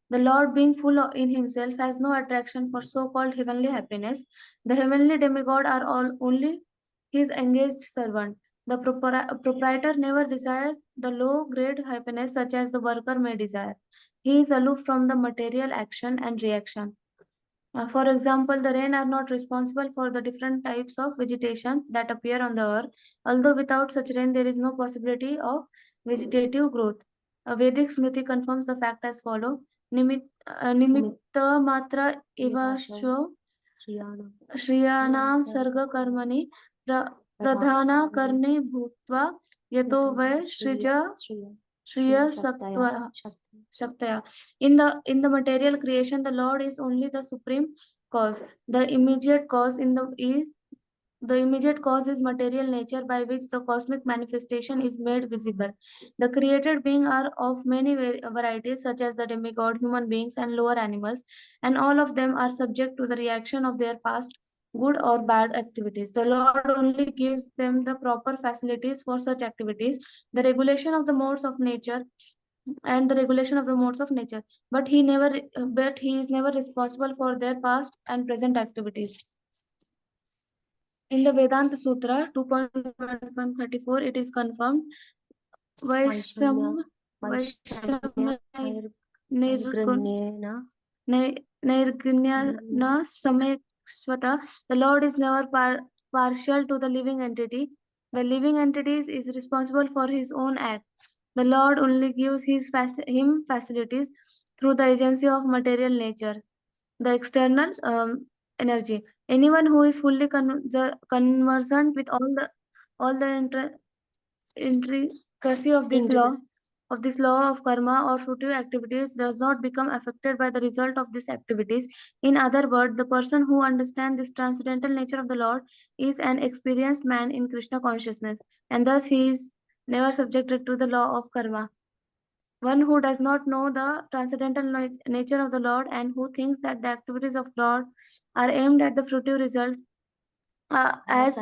The Lord, being full in himself, has no attraction for so-called heavenly happiness. The heavenly demigod are all only his engaged servant. The proprietor never desired the low-grade happiness such as the worker may desire. He is aloof from the material action and reaction. For example, the rain are not responsible for the different types of vegetation that appear on the earth, although without such rain there is no possibility of vegetative growth. A Vedic Smriti confirms the fact as follows. Nimitta matra ivasho श्रियाणां सर्गकर्मणि प्रधाना कर्णे भूत्वा यतो वै shaktaya. In the material creation, the Lord is only the supreme cause. The immediate cause is material nature by which the cosmic manifestation is made visible. The created beings are of many varieties, such as the demigod, human beings, and lower animals, and all of them are subject to the reaction of their past good or bad activities. The Lord only gives them the proper facilities for such activities, the regulation of the modes of nature, but he is never responsible for their past and present activities. In the Vedanta Sutra 2.134, it is confirmed Vaishamya Nirgunyana Samekshvata. The Lord is never partial to the living entity. The living entity is responsible for his own acts. The Lord only gives him facilities through the agency of material nature, the external energy. Anyone who is fully conversant with all the intricacy of this law of karma or fruitive activities does not become affected by the result of these activities. In other words, the person who understands this transcendental nature of the Lord is an experienced man in Krishna consciousness, and thus he is never subjected to the law of karma. One who does not know the transcendental nature of the Lord and who thinks that the activities of Lord are aimed at the fruitive result, as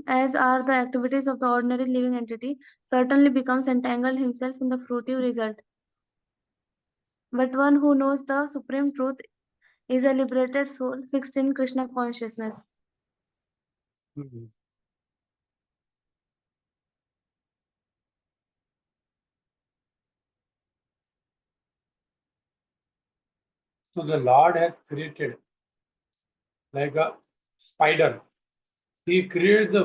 are the activities of the ordinary living entity, certainly becomes entangled himself in the fruitive result. But one who knows the supreme truth is a liberated soul fixed in Krishna consciousness. So the Lord has created like a spider. He creates the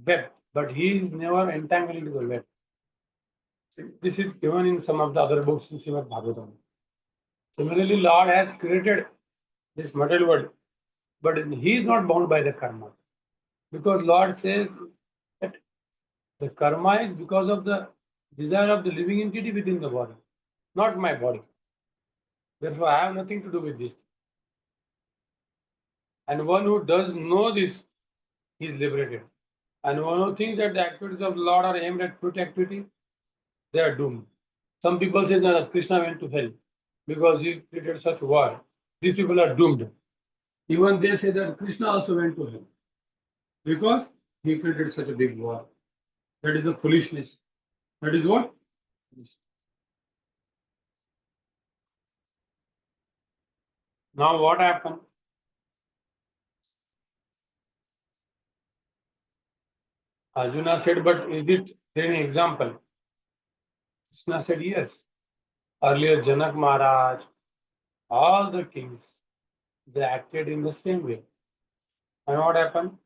web, but he is never entangled into the web. This is given in some of the other books in Srimad Bhagavatam. Similarly, Lord has created this material world, but he is not bound by the karma. Because Lord says that the karma is because of the desire of the living entity within the body, not my body. Therefore, I have nothing to do with this. And one who does know this, he is liberated. And one who thinks that the activities of the Lord are aimed at pure activity, they are doomed. Some people say that Krishna went to hell because he created such war. These people are doomed. Even they say that Krishna also went to hell because he created such a big war. That is a foolishness. That is what? Now what happened? Arjuna said, but is it there any example? Krishna said, yes. Earlier Janak Maharaj, all the kings, they acted in the same way. And what happened?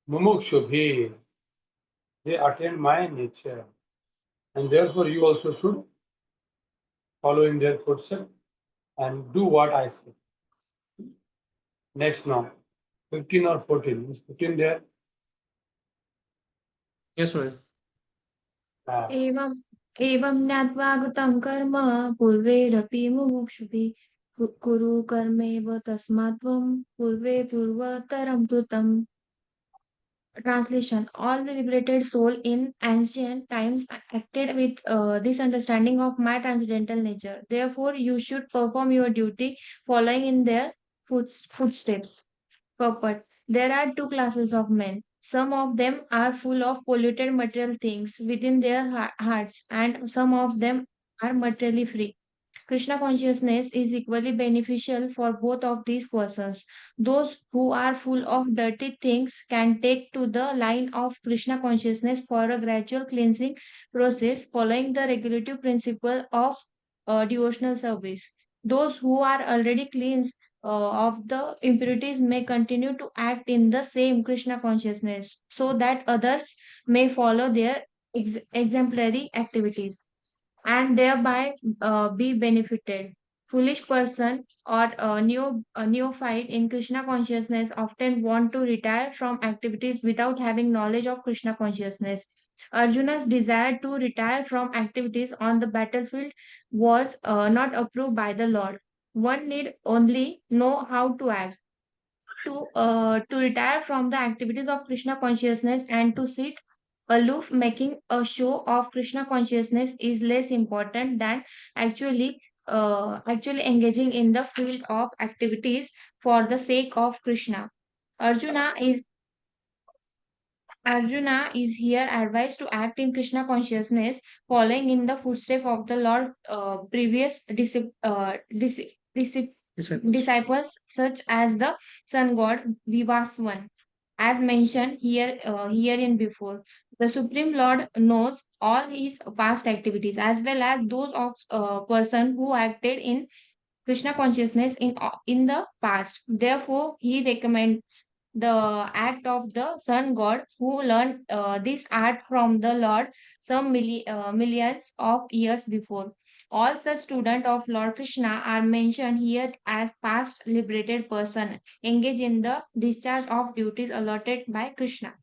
Mumukshubhi, they attained my nature. And therefore you also should follow in their footsteps and do what I say. Next now, 15 or 14. Is 15 there? Yes, sir. एवम् एवं ज्ञात्वा कृतं कर्म पूर्वैरपि मुमुक्षुभिः कुरु कर्मैव तस्मात् त्वं पूर्वे पूर्वतरं कृतम्. Translation: all the liberated soul in ancient times acted with this understanding of my transcendental nature. Therefore, you should perform your duty following in their footsteps. Purport: there are two classes of men. Some of them are full of polluted material things within their hearts, and some of them are materially free. Krishna consciousness is equally beneficial for both of these persons. Those who are full of dirty things can take to the line of Krishna consciousness for a gradual cleansing process following the regulative principle of devotional service. Those who are already cleansed of the impurities may continue to act in the same Krishna consciousness so that others may follow their exemplary activities and thereby be benefited. Foolish person or a neophyte in Krishna consciousness often want to retire from activities without having knowledge of Krishna consciousness. Arjuna's desire to retire from activities on the battlefield was not approved by the Lord. One need only know how to act. To retire from the activities of Krishna consciousness and to sit aloof, making a show of Krishna consciousness is less important than actually engaging in the field of activities for the sake of Krishna. Arjuna is Arjuna is here advised to act in Krishna consciousness, following in the footsteps of the Lord previous disciples, such as the sun god Vivaswan, as mentioned herein before. The Supreme Lord knows all his past activities as well as those of a person who acted in Krishna consciousness in the past. Therefore, he recommends the act of the sun god who learned this art from the Lord some millions of years before. All such students of Lord Krishna are mentioned here as past liberated person engaged in the discharge of duties allotted by Krishna.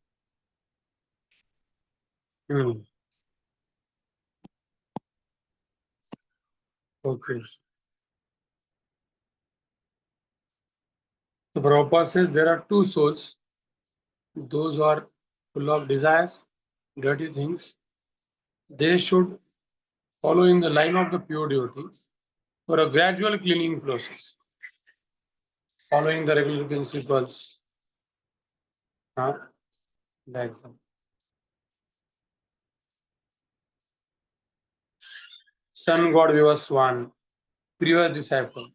Hmm. Okay. So Prabhupada says there are two souls. Those who are full of desires, dirty things, they should follow in the line of the pure devotee for a gradual cleaning process, following the regular principles. Like that. Sun god Vivaswan, previous disciple.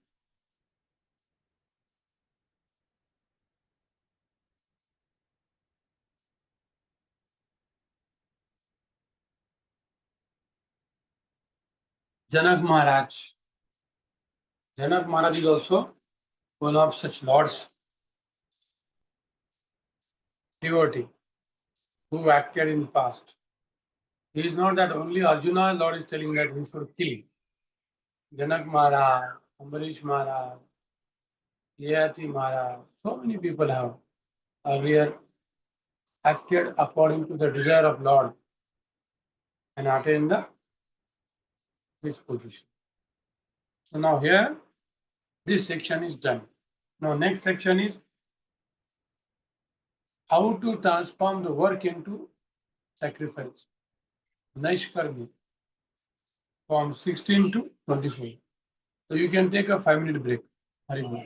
Janak Maharaj. Janak Maharaj is also one of such lords, devotee, who acted in the past. He is not that only Arjuna, Lord is telling that he should kill Janak Maharaj, Ambarish Maharaj, Yayati Maharaj, so many people have earlier acted according to the desire of Lord and attained this position. So now here, this section is done. Now next section is how to transform the work into sacrifice. Naishkarmi from 16 to 24. So you can take a 5-minute break. Hari Bol.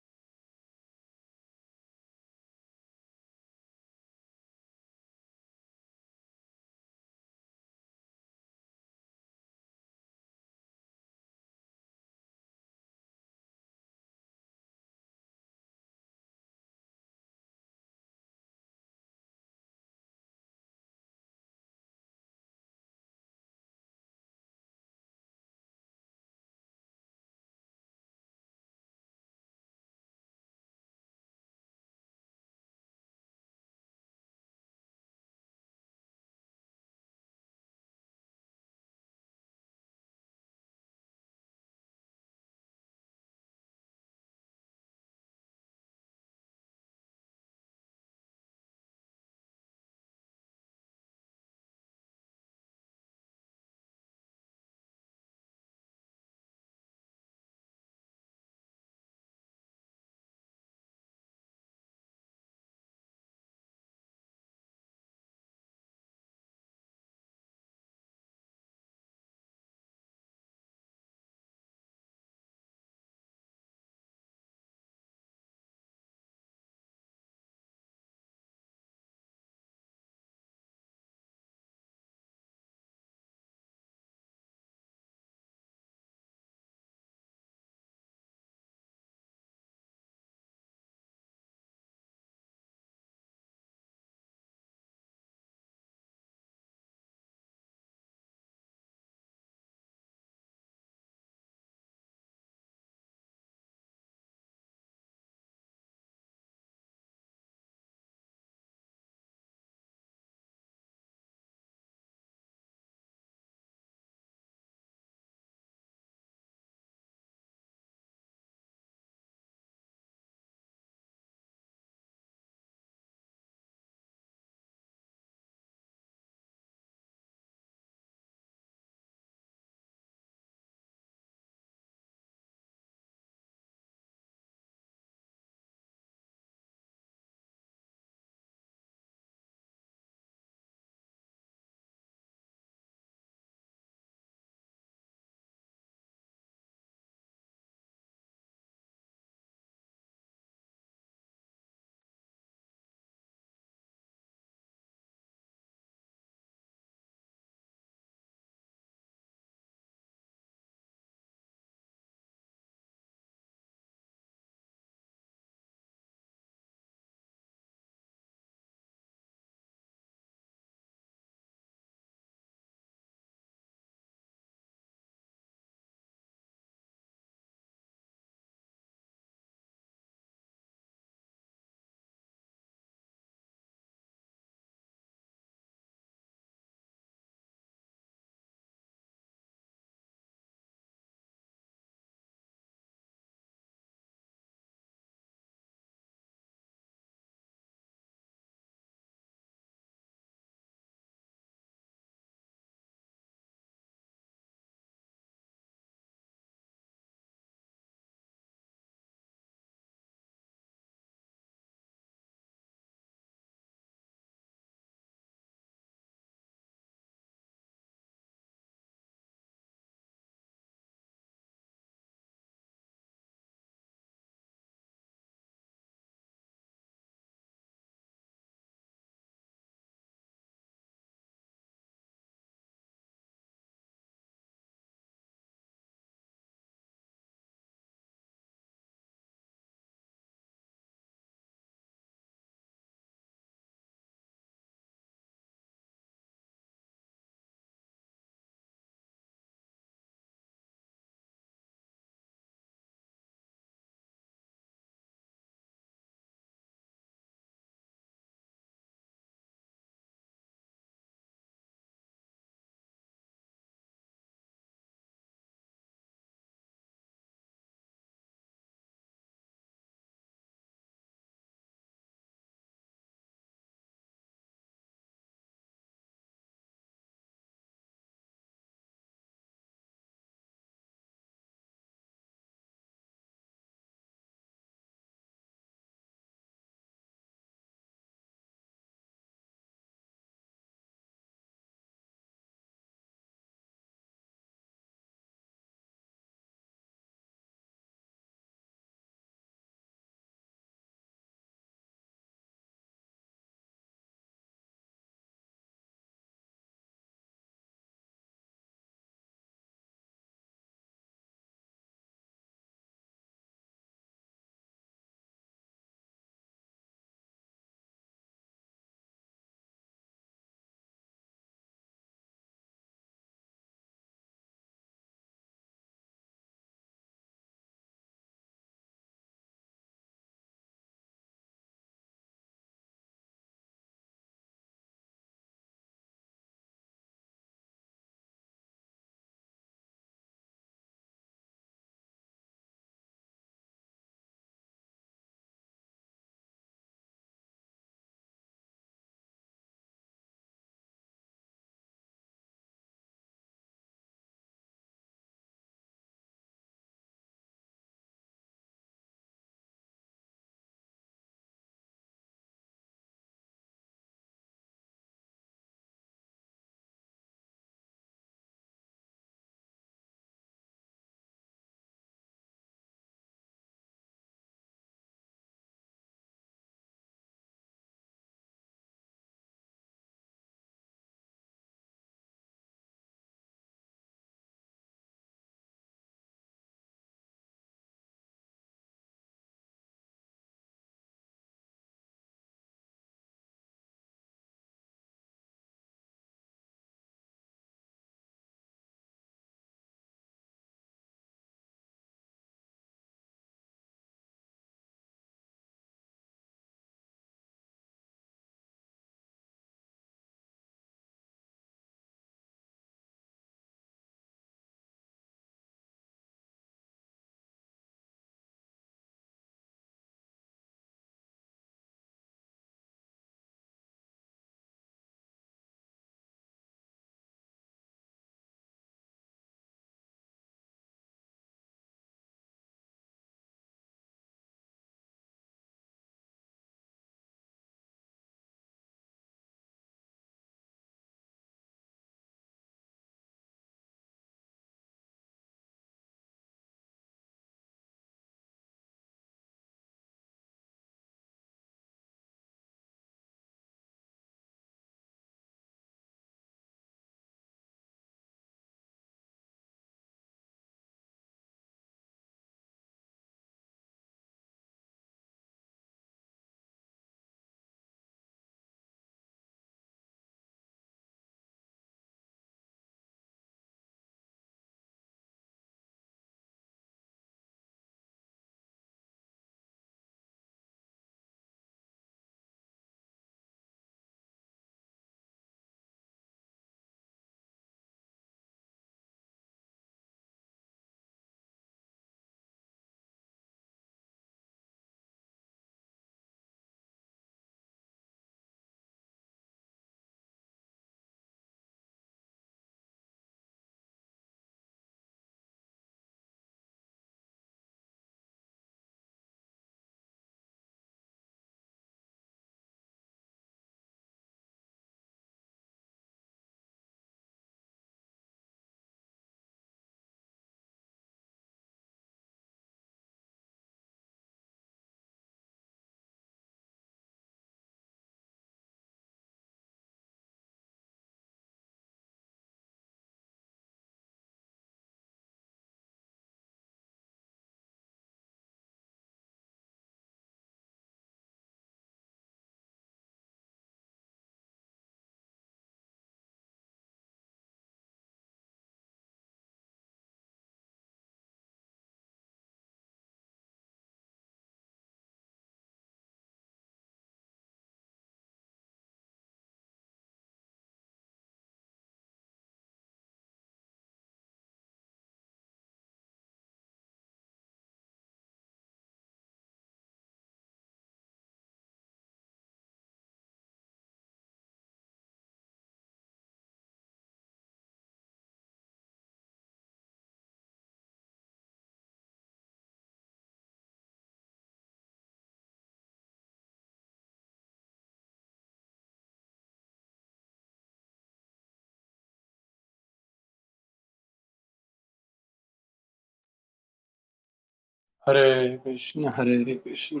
Hare Krishna, Krishna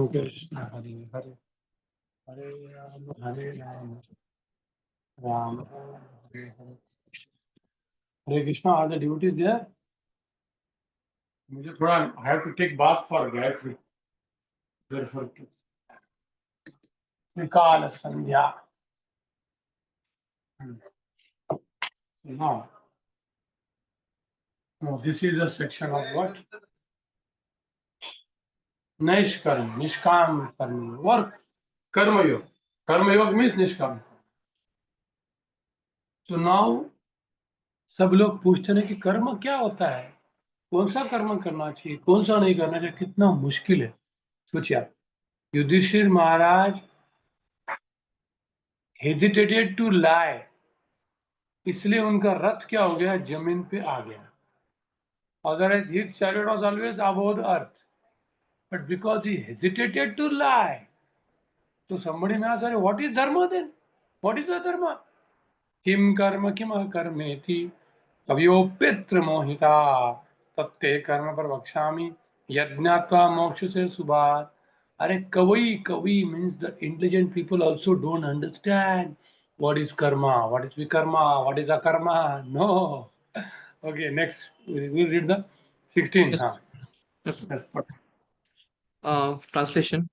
Krishna, Hare Hare, Hare Rama, Ram Rama, Hare Hare. Hare Krishna, are the devotees there? मुझे थोड़ा I have to take bath for Gayatri. Therefore, Trikala Sandhya. Now, this is a section of what? Nishkarm, Nishkam Karma, work, Karma Yoga. Karma Yoga means Nishkam. So now, सब लोग पूछते हैं कि कर्म क्या होता है, कौन सा कर्म करना चाहिए, कौन सा नहीं करना चाहिए, कितना मुश्किल है. सोचिए आप, युधिष्ठिर महाराज हेजिटेटेड टू लाई, इसलिए उनका रथ क्या हो गया, जमीन पे आ गया. Otherwise his chariot was always above the earth, but because he hesitated to lie, so somebody may ask, what is dharma then? What is the dharma? Kim karma kim karmeti अव्योपित्र मोहिता तत्ते कर्म पर वक्ष्यामि यज्ञात्वा मोक्ष से सुभात. अरे कवि means the intelligent people also don't understand what is karma, what is vikarma, what is akarma. No. Okay, next we'll read the 16. Yes. Huh? Yes. Yes. Translation.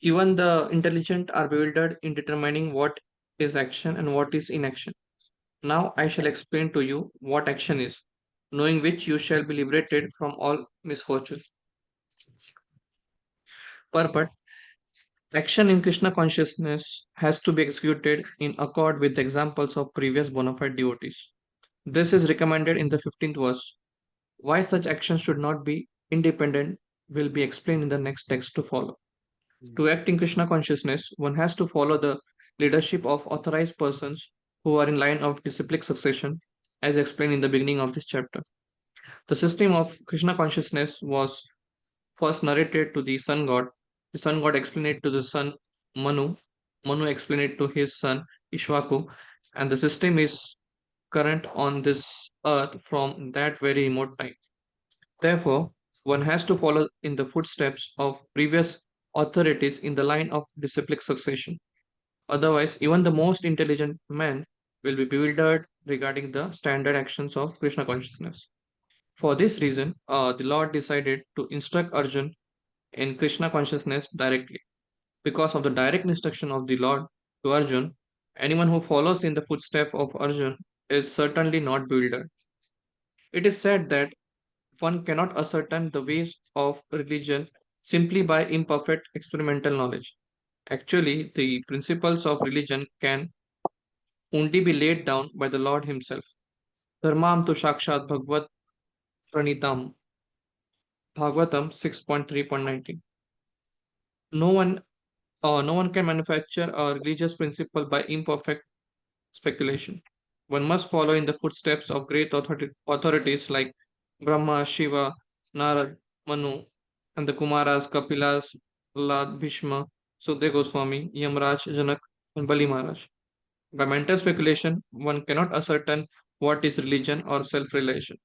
Even the intelligent are bewildered in determining what is action and what is inaction. Now I shall explain to you what action is, knowing which you shall be liberated from all misfortune. Purport. Action in Krishna consciousness has to be executed in accord with the examples of previous bona fide devotees. This is recommended in the 15th verse. Why such action should not be independent will be explained in the next text to follow. To act in Krishna consciousness, one has to follow the leadership of authorized persons who are in line of disciplic succession, as explained in the beginning of this chapter. The system of Krishna consciousness was first narrated to the sun god. The sun god explained it to the son Manu. Manu explained it to his son Ishwaku, and the system is current on this earth from that very remote time. Therefore, one has to follow in the footsteps of previous authorities in the line of disciplic succession. Otherwise, even the most intelligent man will be bewildered regarding the standard actions of Krishna consciousness. For this reason, the Lord decided to instruct Arjun in Krishna consciousness directly. Because of the direct instruction of the Lord to Arjun, anyone who follows in the footsteps of Arjun is certainly not bewildered. It is said that one cannot ascertain the ways of religion simply by imperfect experimental knowledge. Actually, the principles of religion can only be laid down by the Lord Himself. Dharmam tu shakshat bhagavad pranitam. Bhagavatam 6.3.19. No one can manufacture a religious principle by imperfect speculation. One must follow in the footsteps of great authorities like Brahma, Shiva, Narad, Manu, and the Kumaras, Kapilas, Prahlad, Bhishma, Sudhe Goswami, Yamraj, Janak, and Bali Maharaj. By mental speculation, one cannot ascertain what is religion or self-realization.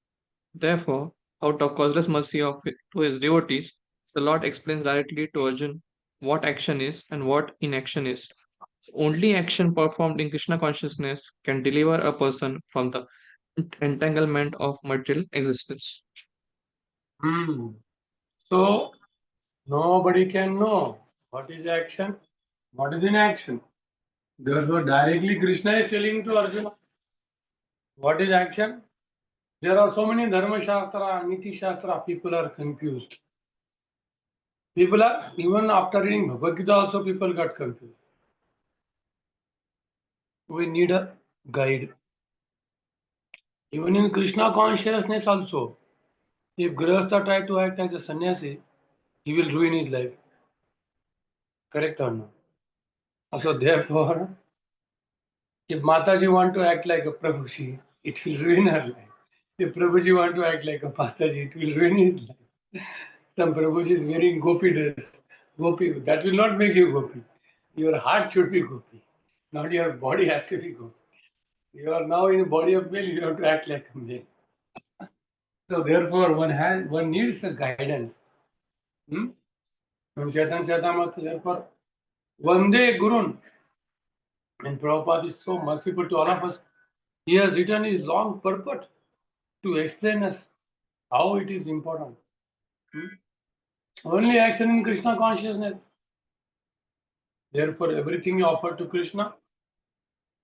Therefore, out of causeless mercy to his devotees, the Lord explains directly to Arjun what action is and what inaction is. Only action performed in Krishna consciousness can deliver a person from the entanglement of material existence. So nobody can know what is action, what is inaction. Therefore, directly Krishna is telling to Arjuna what is action. There are so many Dharma Shastra, Niti Shastra, people are confused. People are, even after reading Bhagavad Gita also people got confused. We need a guide. Even in Krishna consciousness also, if Grihastha try to act as a sannyasi, he will ruin his life. Correct or not? So therefore, if Mataji want to act like a Prabhuji, it will ruin her life. If Prabhuji want to act like a Mataji, it will ruin his life. Some Prabhuji is wearing gopi dress. Gopi, that will not make you gopi. Your heart should be gopi. Not your body has to be gopi. You are now in the body of male, you have to act like a male. So therefore, one needs a guidance. From Chaitanya Charitamrita, therefore, Vande Gurun. And Prabhupada is so merciful to all of us. He has written his long purport to explain us how it is important. Only action in Krishna consciousness. Therefore, everything you offer to Krishna,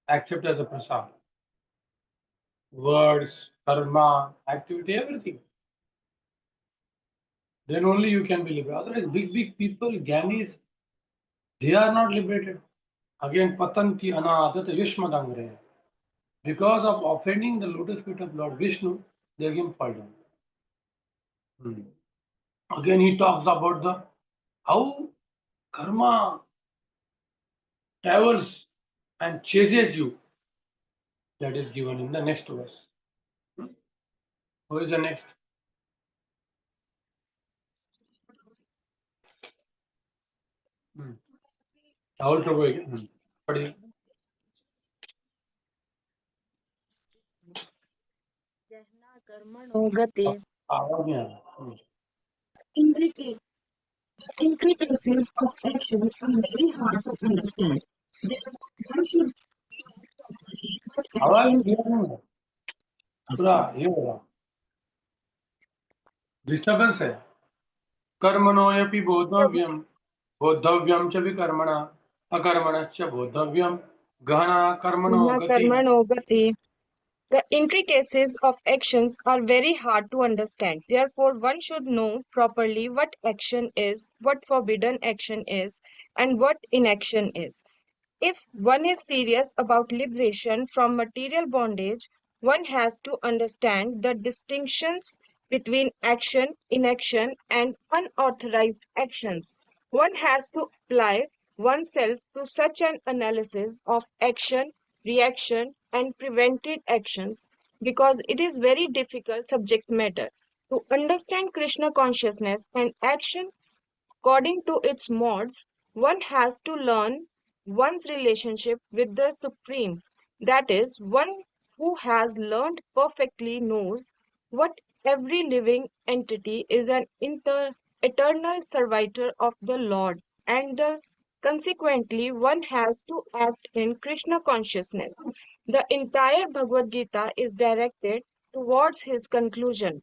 accept as a prasad. Words, karma, activity, everything. Then only you can be liberated. Otherwise, big people, Gyanis, they are not liberated. Again, patanti anadata yushmadangre. Because of offending the lotus feet of Lord Vishnu, they again fall down. Again, he talks about the how karma travels and chases you. That is given in the next verse. Who is the next? Rahul Prabhu. पढ़िए. कर्मणो गते आवाज नहीं आ रहा. intricacies of action are very hard to understand. One should आवाज action clear नहीं है. पूरा ये हो रहा. डिस्टर्बेंस है. कर्मणोऽपि बोद्धव्यम बोद्धव्यम च विकर्मणा अकर्मणश्च बोद्धव्यम गहना कर्मणो गति. कर्मणो गति. The intricacies of actions are very hard to understand. Therefore, one should know properly what action is, what forbidden action is, and what inaction is. If one is serious about liberation from material bondage, one has to understand the distinctions between action, inaction, and unauthorized actions. One has to apply oneself to such an analysis of action, reaction, and prevented actions because it is very difficult subject matter. To understand Krishna consciousness and action according to its modes, one has to learn one's relationship with the Supreme. That is, one who has learned perfectly knows what every living entity is an eternal servitor of the Lord, and consequently, one has to act in Krishna consciousness. The entire Bhagavad Gita is directed towards his conclusion.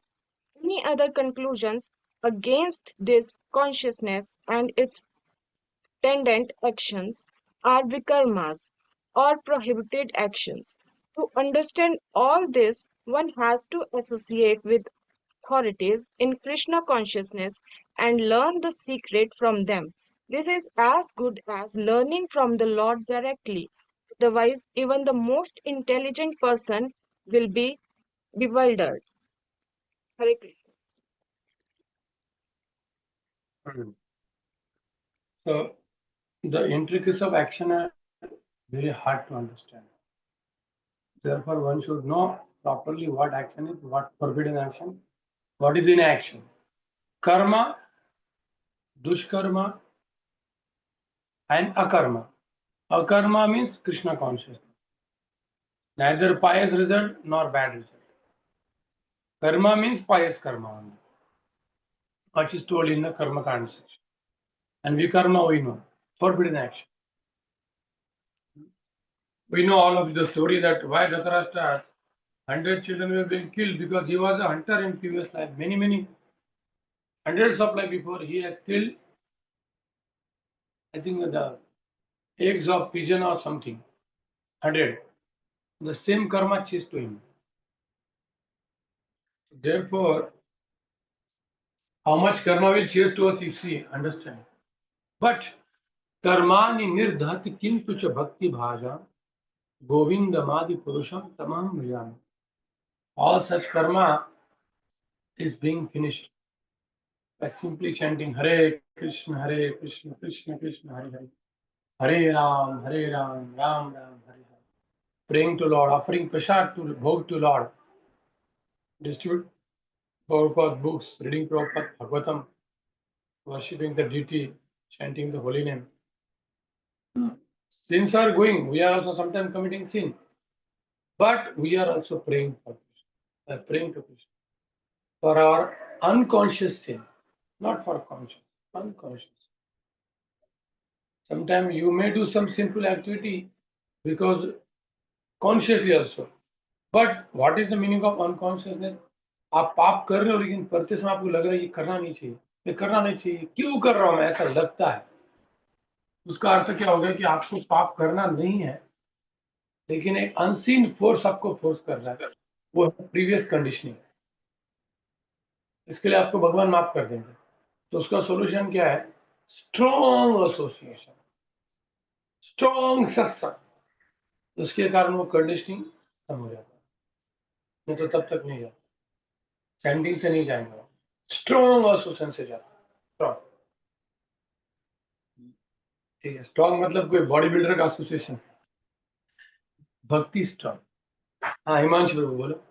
Any other conclusions against this consciousness and its attendant actions are vikarmas or prohibited actions. To understand all this, one has to associate with authorities in Krishna consciousness and learn the secret from them. This is as good as learning from the Lord directly. Otherwise, even the most intelligent person will be bewildered. Hare Krishna. So the intricacies of action are very hard to understand. Therefore, one should know properly what action is, what forbidden action, what is inaction. Karma, dushkarma, and akarma. Akarma means Krishna consciousness. Neither pious result nor bad result. Karma means pious karma only. What is told in the karma kanda section. And vikarma we know, forbidden action. We know all of the story that why Dhritarashtra 100 children were being killed because he was a hunter in previous life. Many hundreds of life before he has killed, I think the eggs of pigeon or something. 100. The same karma chased to him. Therefore, how much karma will chase to us if we understand. But कर्माणि निर्धति किंतु च भक्ति भाजा गोविंदमादि पुरुषम तमाम भजामि. All such karma is being finished by simply chanting Hare Krishna, Krishna Krishna, Hare Hare, Hare Ram, Ram Ram, Hare Hare. Praying to Lord, offering prasad to Bhog to Lord. Distribute Prabhupada books, reading Prabhupada Bhagavatam, worshipping the deity, chanting the holy name. Sins are going. We are also sometimes committing sin. But we are also praying for Krishna. Praying to Krishna. for our unconscious sin, not for conscious, unconscious. Sometimes you may do some simple activity because consciously also. But what is the meaning of unconsciousness? आप पाप कर रहे हो लेकिन करते समय आपको लग रहा है ये करना नहीं चाहिए, ये करना नहीं चाहिए, क्यों कर रहा हूं मैं, ऐसा लगता है। उसका अर्थ क्या हो गया कि आपको पाप करना नहीं है, लेकिन एक अनसीन फोर्स आपको फोर्स कर रहा है, वो प्रीवियस कंडीशनिंग। इसके लिए आपको भगवान माफ कर देंगे। तो उसका सॉल्यूशन क्या है? स्ट्रॉन्ग एसोसिएशन, स्ट्रॉन्ग सत्संग। उसके कारण वो कंडीशनिंग खत्म हो जाता है, नहीं तो तब तक नहीं जाता, चैंटिंग से नहीं जाएंगे, स्ट्रॉन्ग एसोसिएशन से जाता है। स्ट्रॉन्ग, ठीक है। स्ट्रॉन्ग मतलब कोई बॉडी बिल्डर का एसोसिएशन, भक्ति स्ट्रॉन्ग। हाँ हिमांशु प्रभु बोलो।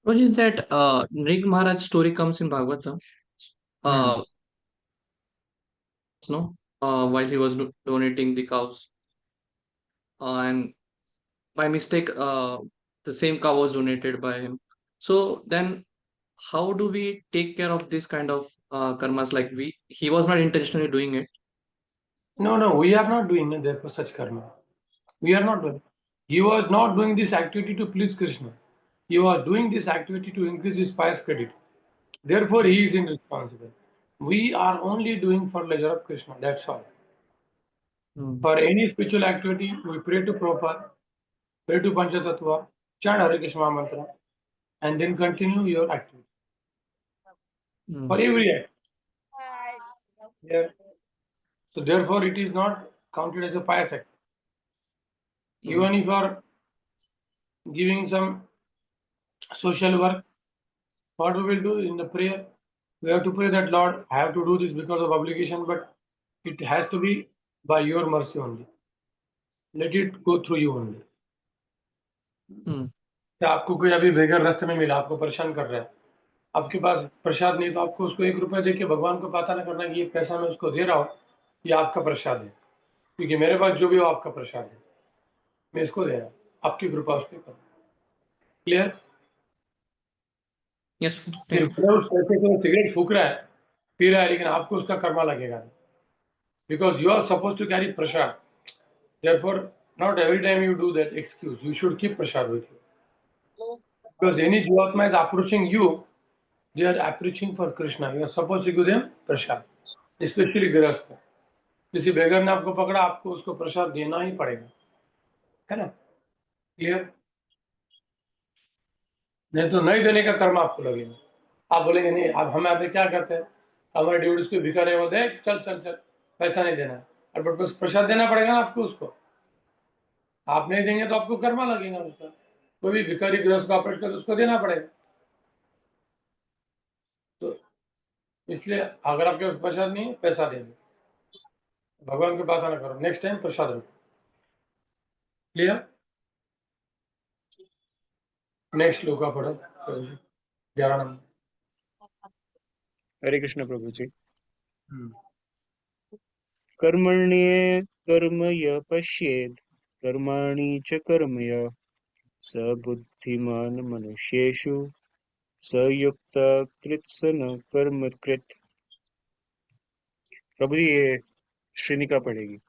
What is that Nrig Maharaj story comes in Bhagavatam? No, while he was donating the cows, and by mistake, the same cow was donated by him. So then, how do we take care of this kind of karmas? Like he was not intentionally doing it. No, we are not doing therefore such karma. We are not doing. He was not doing this activity to please Krishna. He was doing this activity to increase his pious credit. Therefore, he is irresponsible. We are only doing for pleasure of Krishna. That's all. For any spiritual activity, we pray to Prabhupada, pray to Panchatattva, chant Hare Krishna mantra, and then continue your activity. For every act. Yeah. So therefore, it is not counted as a pious act. Even if you are giving some social work, what we will do in the prayer, we have to pray that Lord, I have to do this because of obligation, but it has to be by your mercy only. Let it go through you only. आपको कोई अभी बेघर रास्ते में मिला, आपको परेशान कर रहा है, आपके पास प्रसाद नहीं, तो आपको उसको 1 रुपया देके भगवान को पता ना करना कि ये पैसा मैं उसको दे रहा हूँ, ये आपका प्रसाद है, क्योंकि मेरे पास जो भी हो आपका प्रसाद है, मैं इसको दे रहा हूँ, आपकी कृपा उस पर करो। क्लियर? Yes. फिर उस पैसे से सिगरेट फूक रहा है, पी रहा है, लेकिन आपको उसका कर्मा लगेगा, because you are supposed to carry prasad. Therefore, not every time you do that excuse. You should keep prasad with you. Because any Jivatma is approaching you, they are approaching for Krishna. You are supposed to give them prasad, especially Grihastha. किसी बेगर ने आपको पकड़ा, आपको उसको प्रसाद देना ही पड़ेगा, है ना? क्लियर? नहीं तो नहीं देने का कर्म आपको लगेगा। आप बोलेंगे नहीं, अब हम यहाँ पे क्या करते हैं, हमारे ड्यूटीज को भिखारी वो दे, चल चल चल, पैसा नहीं देना, और बस प्रसाद देना पड़ेगा ना आपको उसको। आप नहीं देंगे तो आपको कर्मा लगेगा उसका। कोई भी भिखारी गृहस्थ को ऑपरेट कर उसको देना पड़ेगा। तो इसलिए अगर आपके पास प्रसाद नहीं है, पैसा दे दो, भगवान की बात ना करो, नेक्स्ट टाइम प्रसाद रखो। क्लियर? नेक्स्ट श्लोका पढ़ो 11 नंबर। हरे कृष्ण प्रभु जी। कर्मण्ये कर्म य पश्येत् कर्माणि च कर्म य स बुद्धिमान् मनुष्येषु स युक्त कृत्सन कर्म कृत। प्रभु जी ये श्रीनिका पढ़ेगी।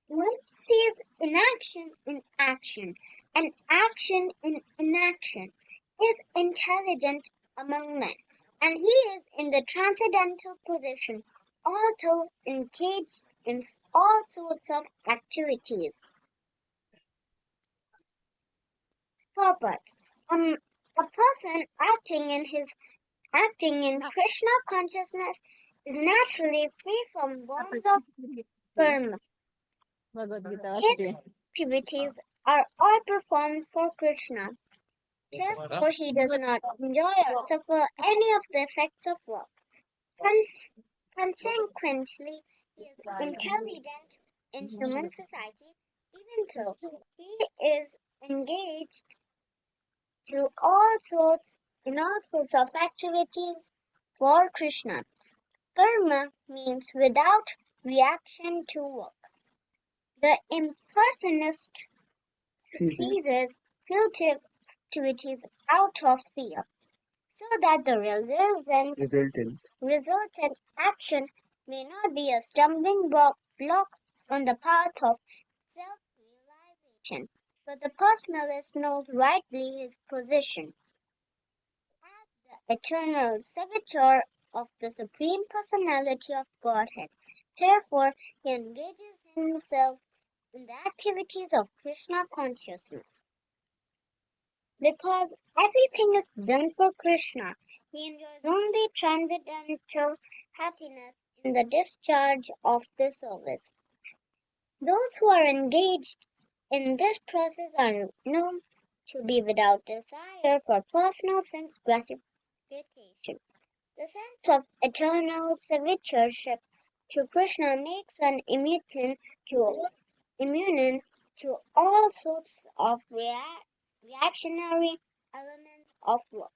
One sees inaction in action, and action in inaction, is intelligent among men, and he is in the transcendental position, although engaged in all sorts of activities. Purport: a person acting in Krishna consciousness is naturally free from bonds of karma. His activities are all performed for Krishna. Therefore, he does not enjoy or suffer any of the effects of work. Consequently, he is intelligent in human society, even though he is engaged in all sorts of activities for Krishna. Karma means without reaction to work. The impersonist seizes future activities out of fear, so that the resultant action may not be a stumbling block on the path of self-realization. For the personalist knows rightly his position as the eternal servitor of the Supreme Personality of Godhead. Therefore, he engages himself in the activities of Krishna consciousness. Because everything is done for Krishna, he enjoys only transcendental happiness in the discharge of the service. Those who are engaged in this process are known to be without desire for personal sense gratification. The sense of eternal servitorship to Krishna makes one immune to all sorts of reactionary elements of work.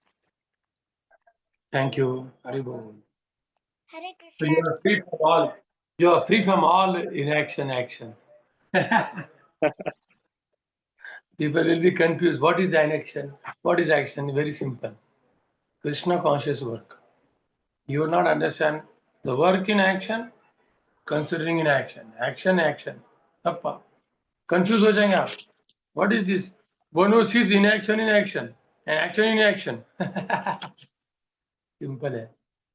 Thank you. Haribol. Hare So Krishna. you are free from all. You are free from all inaction, action. People will be confused. What is inaction? What is action? Very simple. Krishna conscious work. You will not understand the work in action, considering in action. Action, action. Tappa. Confused हो जाएंगे आप. What is this? One who sees inaction in action and action in action. Simple है.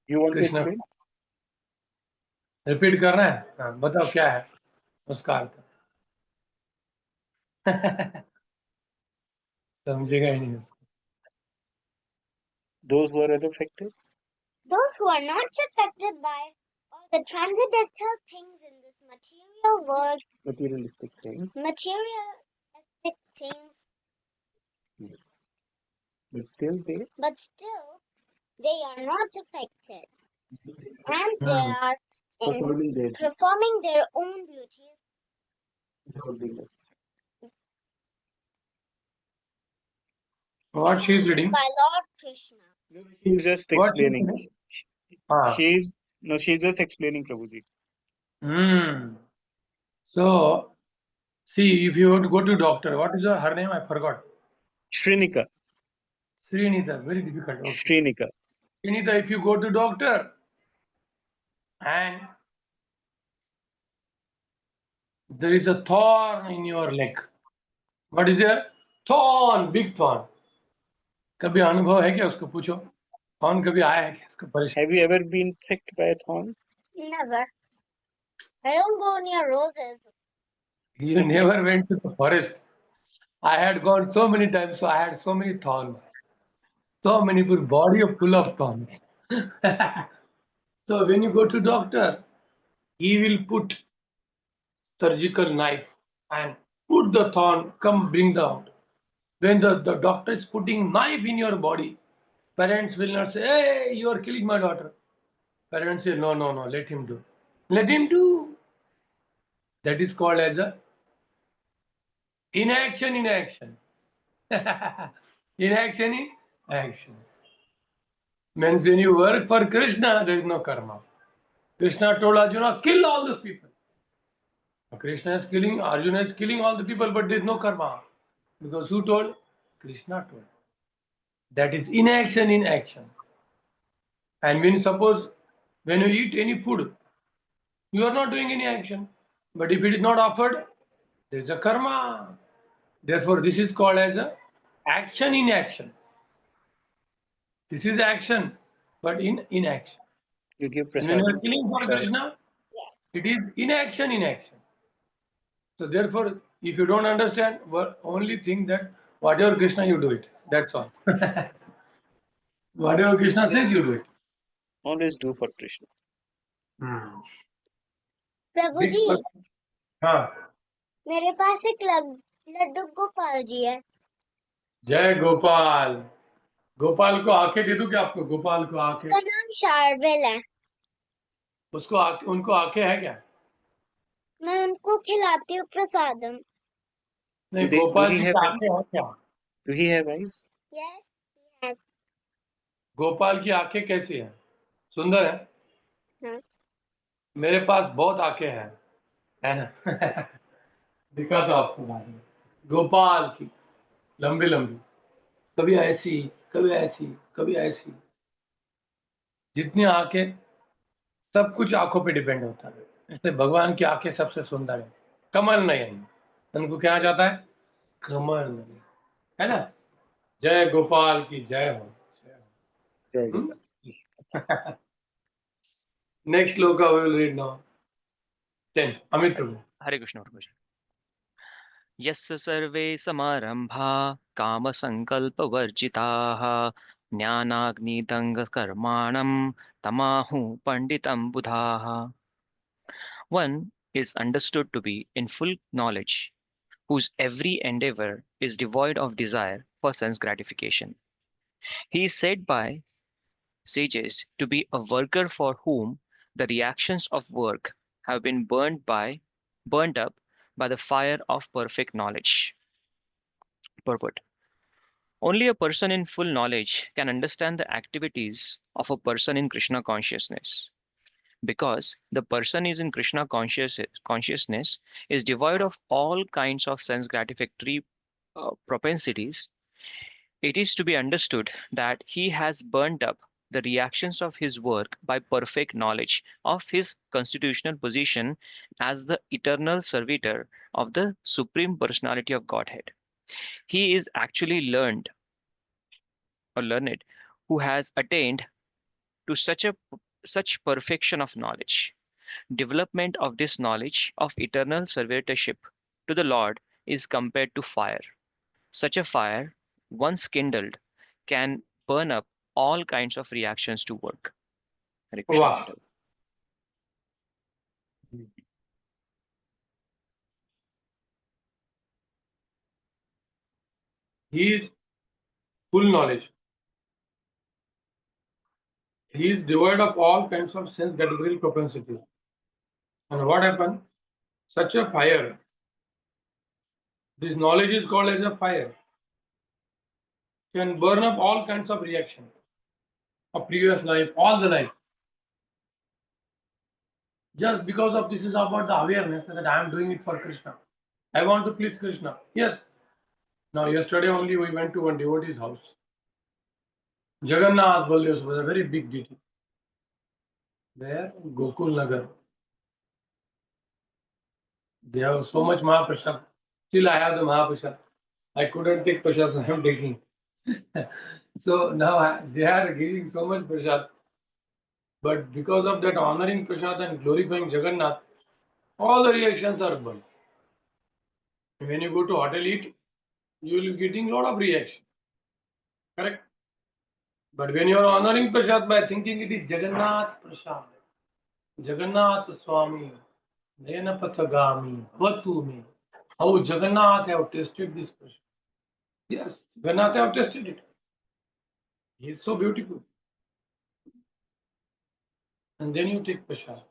You want to Krishna explain? Repeat करना है. हाँ, बताओ क्या है उसका अर्थ. समझेगा ही नहीं उसको. Those who are unaffected? Those who are not affected by all the transcendental things in this material world, Materialistic thing. materialistic things, Yes. But still they they are not affected, and they are performing their performing their own duties without being affected. What she is reading? by Lord Krishna. No, she's just What she is explaining. reading? Ah. She's just explaining, Prabhuji. So, see, if you want to go to doctor, what is her name? I forgot. Shrinika. Srinita, very difficult. Okay. Shrinika. Srinita, if you go to doctor and there is a thorn in your leg. What is there? Thorn, big thorn. कभी अनुभव है क्या उसको पूछो. Thorn कभी आया है क्या उसको परेशान. Have you ever been pricked by a thorn? Never. I don't go near roses. You never went to the forest. I had gone so many times, so I had so many thorns. So many body full of thorns. So when you go to doctor, he will put surgical knife and put the thorn, come bring out. When the doctor is putting knife in your body, parents will not say, hey, you are killing my daughter. Parents say, no, let him do. Let him do. That is called as a inaction in action. Inaction in action. Means when you work for Krishna, there is no karma. Krishna told Arjuna, kill all those people. Krishna is killing, Arjuna is killing all the people, but there is no karma. Because who told? Krishna told. That is inaction in action. And when suppose, when you eat any food, you are not doing any action. But if it is not offered, there is a karma. Therefore, this is called as a action in action. This is action, but in inaction. You give And when you are prasadam. killing for Krishna, it is inaction in action. So therefore, if you don't understand, only think that whatever Krishna you do it. That's all. Whatever Krishna says, you do it. Always do for Krishna. प्रभु जी हाँ. मेरे पास एक लड्डू गोपाल जी है. जय गोपाल. गोपाल को आंखें दे दूं क्या आपको? गोपाल को आंखें. उसका नाम शार्वेल है. उसको उनको आंखें है क्या? मैं उनको खिलाती हूँ प्रसादम. नहीं, गोपाल जी की आंखें है क्या? Do he have eyes? Yes, he has. Gopal की आंखें कैसी है? सुंदर है. हाँ. मेरे पास बहुत आंखें हैं, है ना? दिखा दो आपको बाद में. गोपाल की लंबी लंबी. कभी ऐसी, कभी ऐसी, कभी ऐसी। जितनी आंखें, सब कुछ आंखों पे डिपेंड होता है। इसलिए भगवान की आंखें सबसे सुंदर है। कमल नयन, उनको क्या जाता है? कमल नयन, है ना? जय गोपाल की जय हो, जय हो। जय Gopal. Next sloka we will read now. 10. Amit Prabhu. हरे कृष्ण प्रभु। यस्य सर्वे समारंभा कामसङ्कल्पवर्जिताः ज्ञानाग्निदङ्गकर्माणं तमाहु पंडितं बुधाः. One is understood to be in full knowledge, whose every endeavor is devoid of desire for sense gratification. He is said by sages to be a worker for whom the reactions of work have been burned up by the fire of perfect knowledge. Purport. Only a person in full knowledge can understand the activities of a person in Krishna consciousness. Because the person is in Krishna consciousness is devoid of all kinds of sense gratificatory propensities, it is to be understood that he has burnt up the reactions of his work by perfect knowledge of his constitutional position as the eternal servitor of the Supreme Personality of Godhead. He is actually learned who has attained to such perfection of knowledge. Development of this knowledge of eternal servitorship to the Lord is compared to fire. Such a fire, once kindled, can burn up all kinds of reactions to work. Hare Krishna, Wow. Madhav. He is full knowledge. He is devoid of all kinds of sense category propensity. And what happened? Such a fire. This knowledge is called as a fire. Can burn up all kinds of reaction of previous life, all the life. Just because of this is about the awareness that I am doing it for Krishna. I want to please Krishna. Yes. Now yesterday only we went to one devotee's house. Jagannath Baldev was a very big deity. There, Gokul Nagar. They have so much Mahaprasad. Still I have the Mahaprasad. I couldn't take prasad, so I am taking. So now they are giving so much prasad. But because of that honoring prasad and glorifying Jagannath, all the reactions are burned. When you go to hotel eat, you will be getting a lot of reaction. Correct? But when you are honoring prasad by thinking it is Jagannath prasad, Jagannath Swami, Nayana Pathagami, Vatumi, how Jagannath have tasted this prasad. Yes, Jagannath have tasted it. He is so beautiful. And then you take prasad.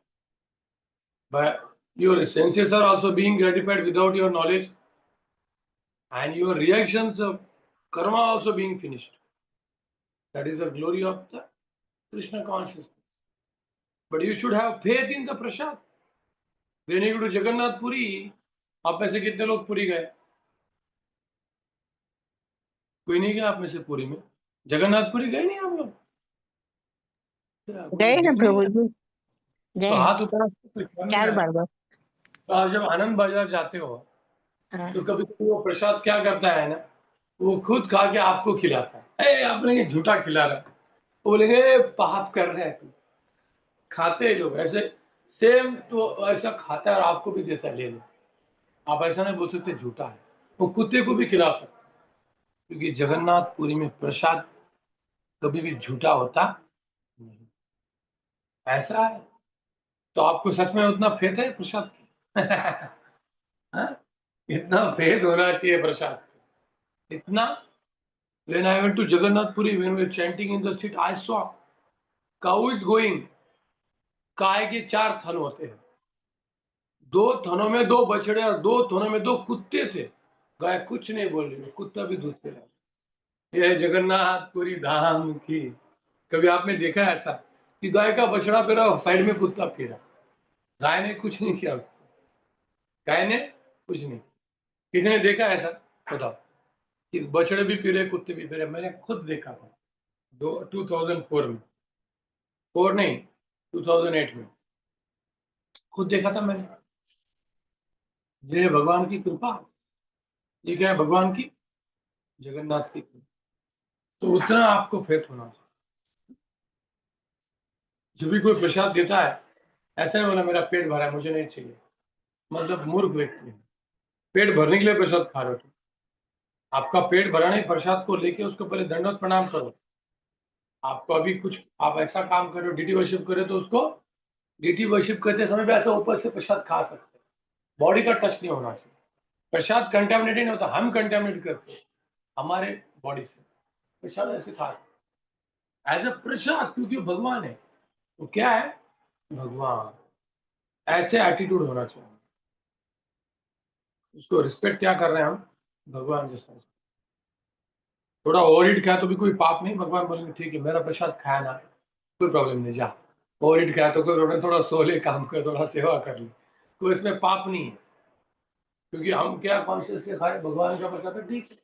But your senses are also being gratified without your knowledge, and your reactions of karma also being finished. That is the glory of the Krishna consciousness. But you should have faith in the prasad. When you go to Jagannath Puri, आप में से कितने लोग पुरी गए? कोई नहीं गया आप में से पुरी में? जगन्नाथ पुरी गए नहीं आप लोग? गए हैं दिख नहीं प्रभु रहा। जी, तो गए हैं हाथ ऊपर कोई 4 बार गए। तो आप जब आनंद बाजार जाते हो हाँ, तो कभी कभी वो प्रसाद क्या करता है ना, वो खुद खा के आपको खिलाता है। ए आपने ये झूठा खिला रहा है, वो बोलेंगे "ए, पाप कर रहे हैं तू। खाते हैं लोग ऐसे सेम, तो ऐसा खाता है और आपको भी देता है, ले लो। आप ऐसा नहीं बोल सकते झूठा है, वो कुत्ते को भी खिला सकते, क्योंकि जगन्नाथपुरी में प्रसाद कभी भी झूठा होता नहीं। ऐसा है, तो आपको सच में उतना फेथ है प्रसाद की? हाँ? इतना फेथ होना चाहिए प्रसाद, इतना। When I went to Jagannath Puri, when we were chanting in the street, I saw cow is going. गाय के 4 थन होते हैं, 2 थनों में 2 बछड़े और 2 थनों में 2 कुत्ते थे। गाय कुछ नहीं बोल रही, कुत्ता भी दूध पिला। यह जगन्नाथपुरी धाम की। कभी आपने देखा है ऐसा कि गाय का बछड़ा पी रहा, साइड में कुत्ता पी रहा? गाय ने कुछ नहीं किया उसको, गाय ने कुछ नहीं। किसी ने देखा ऐसा? बताओ। कि बछड़े भी पी रहे, कुत्ते भी पी रहे। मैंने खुद देखा था 2004 में, 4 नहीं 2008 में खुद देखा था मैंने। ये है भगवान की कृपा, ये क्या है? भगवान की, जगन्नाथ की कृपा। तो उतना आपको फेथ होना चाहिए। जो भी कोई प्रसाद देता है, ऐसा नहीं बोला मेरा पेट भरा है मुझे नहीं चाहिए, मतलब मूर्ख व्यक्ति है। पेट भरने के लिए प्रसाद खा रहे हो, आपका पेट भरा नहीं, प्रसाद को लेके उसको पहले दंडवत प्रणाम करो। आपको अभी कुछ आप ऐसा काम कर रहे हो, डीटी वर्शिप कर रहे हो, तो उसको डीटी वर्शिप करते समय भी ऐसा ऊपर से प्रसाद खा सकते हैं। बॉडी का टच नहीं होना चाहिए। प्रसाद कंटेमिनेट नहीं होता, हम कंटेमिनेट करते हैं हमारे बॉडी से। प्रसाद ऐसे खा सकते एज अ प्रसाद, क्योंकि भगवान है। तो क्या है? भगवान। ऐसे एटीट्यूड होना चाहिए। उसको रिस्पेक्ट क्या कर रहे हैं हम? भगवान जैसा। थोड़ा ओवर ईट खाया तो भी कोई पाप नहीं, भगवान बोलेंगे ठीक है मेरा प्रसाद खाया ना, कोई प्रॉब्लम नहीं, जा। ओवर ईट खाया तो कोई प्रॉब्लम, थोड़ा सो ले, काम कर, थोड़ा सेवा कर ले, तो इसमें पाप नहीं है। क्योंकि हम क्या कॉन्शियस से खाए, भगवान का प्रसाद है, ठीक है।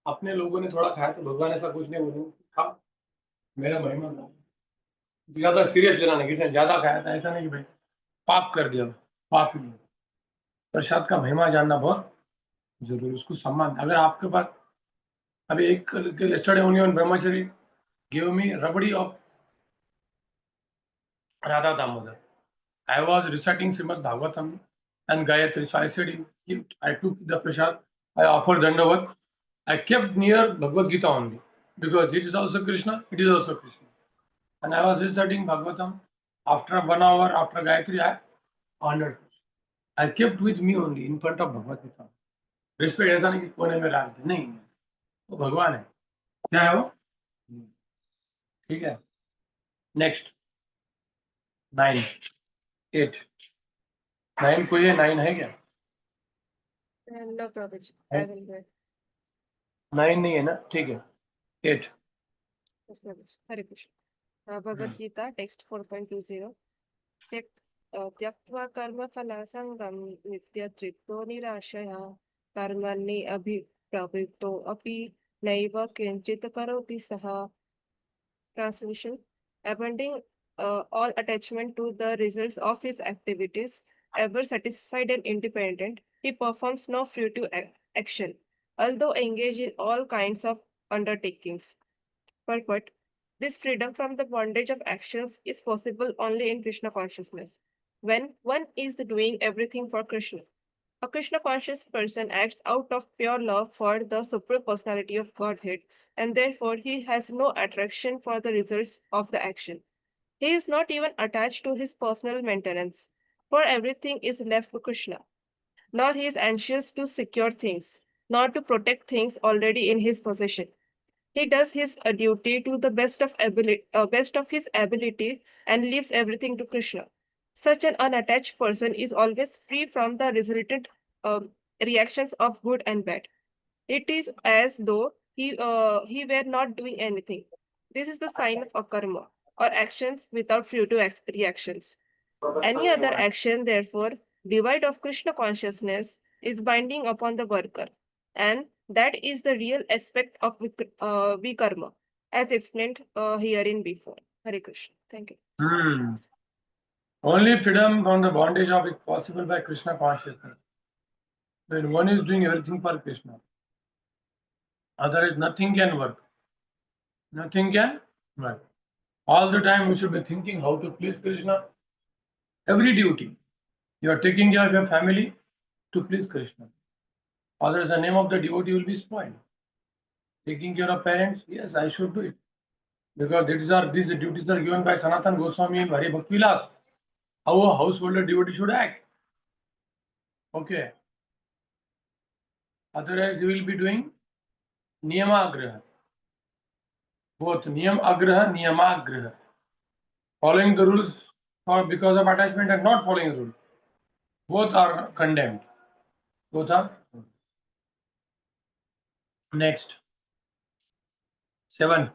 अपने लोगों ने थोड़ा खाया तो भगवान ऐसा कुछ नहीं बोलेंगे, खा, मेरा महिमा ना। ज्यादा सीरियस लेना नहीं, किसी ने ज्यादा खाया था ऐसा नहीं कि भाई पाप कर दिया, पाप ही नहीं। प्रसाद का महिमा जानना बहुत जरूरी, उसको सम्मान। अगर आपके पास अभी एक yesterday only on ब्रह्मचरी give me rabdi of Radha Damodar. I was reciting Srimad Bhagavatam and Gayatri, so I said, I took the prasad, I offered Dandavat, I kept near Bhagavad Gita only, because it is also Krishna, it is also Krishna. And I was reciting Bhagavatam, after 1 hour, after Gayatri, I honored. I kept with me only, in front of Bhagavad Gita. Respect ऐसा नहीं कि कोने में डाल दे, नहीं, वो भगवान है। क्या है वो? ठीक है। नेक्स्ट 9 8 9 कोई है? 9 है क्या? No, Prabhuji. है? I will do it. 9 नहीं है ना? ठीक है, 8 Yes, Prabhuji. Hare Krishna. Bhagavad Gita, text 4.20. त्यक्त्वा कर्मफलासङ्गं नित्यतृप्तो निराशया कर्मणि अभिप्रवृत्तो अपि नैव किञ्चित् करोति सः. Translation: abandoning all attachment to the results of his activities, ever satisfied and independent, he performs no fruitive action, although engaged in all kinds of undertakings. Purport: this freedom from the bondage of actions is possible only in Krishna consciousness, when one is doing everything for Krishna. A Krishna conscious person acts out of pure love for the Supreme Personality of Godhead, and therefore he has no attraction for the results of the action. He is not even attached to his personal maintenance, for everything is left to Krishna. Nor he is anxious to secure things, nor to protect things already in his possession. He does his duty to the best of his ability and leaves everything to Krishna. Such an unattached person is always free from the resultant reactions of good and bad. It is as though he were not doing anything. This is the sign of akarma, or actions without fruitive reactions. Any other action, therefore, devoid of Krishna consciousness, is binding upon the worker, and that is the real aspect of vikarma, as explained herein before. Hare Krishna. Thank you. Only freedom from the bondage of is possible by Krishna consciousness. When one is doing everything for Krishna, otherwise nothing can work. Nothing can work. All the time we should be thinking how to please Krishna. Every duty. You are taking care of your family to please Krishna. Otherwise the name of the devotee will be spoiled. Taking care of parents, yes, I should do it. Because these duties are given by Sanatan Goswami and Hari Bhakti Vilas. How a householder devotee should act. Okay. Otherwise, you will be doing niyamagraha. Both niyam agraha, niyamagraha. Following the rules because of attachment and not following the rules. Both are condemned. Both are. Next. 7.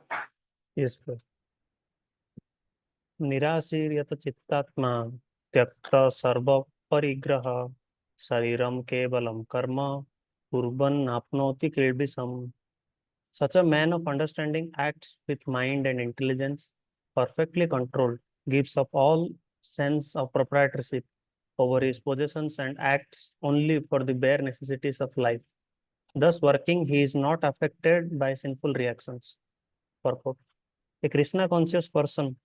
Yes, bro. निराशीर्यत चित्तात्मा त्यक्त सर्व परिग्रह शरीरम केवलम कर्म Kurban apnoti kilbisam. Such a man of understanding acts with mind and intelligence, perfectly controlled, gives up all sense of proprietorship over his possessions and acts only for the bare necessities of life. Thus working, he is not affected by sinful reactions. Purport. A Krishna conscious person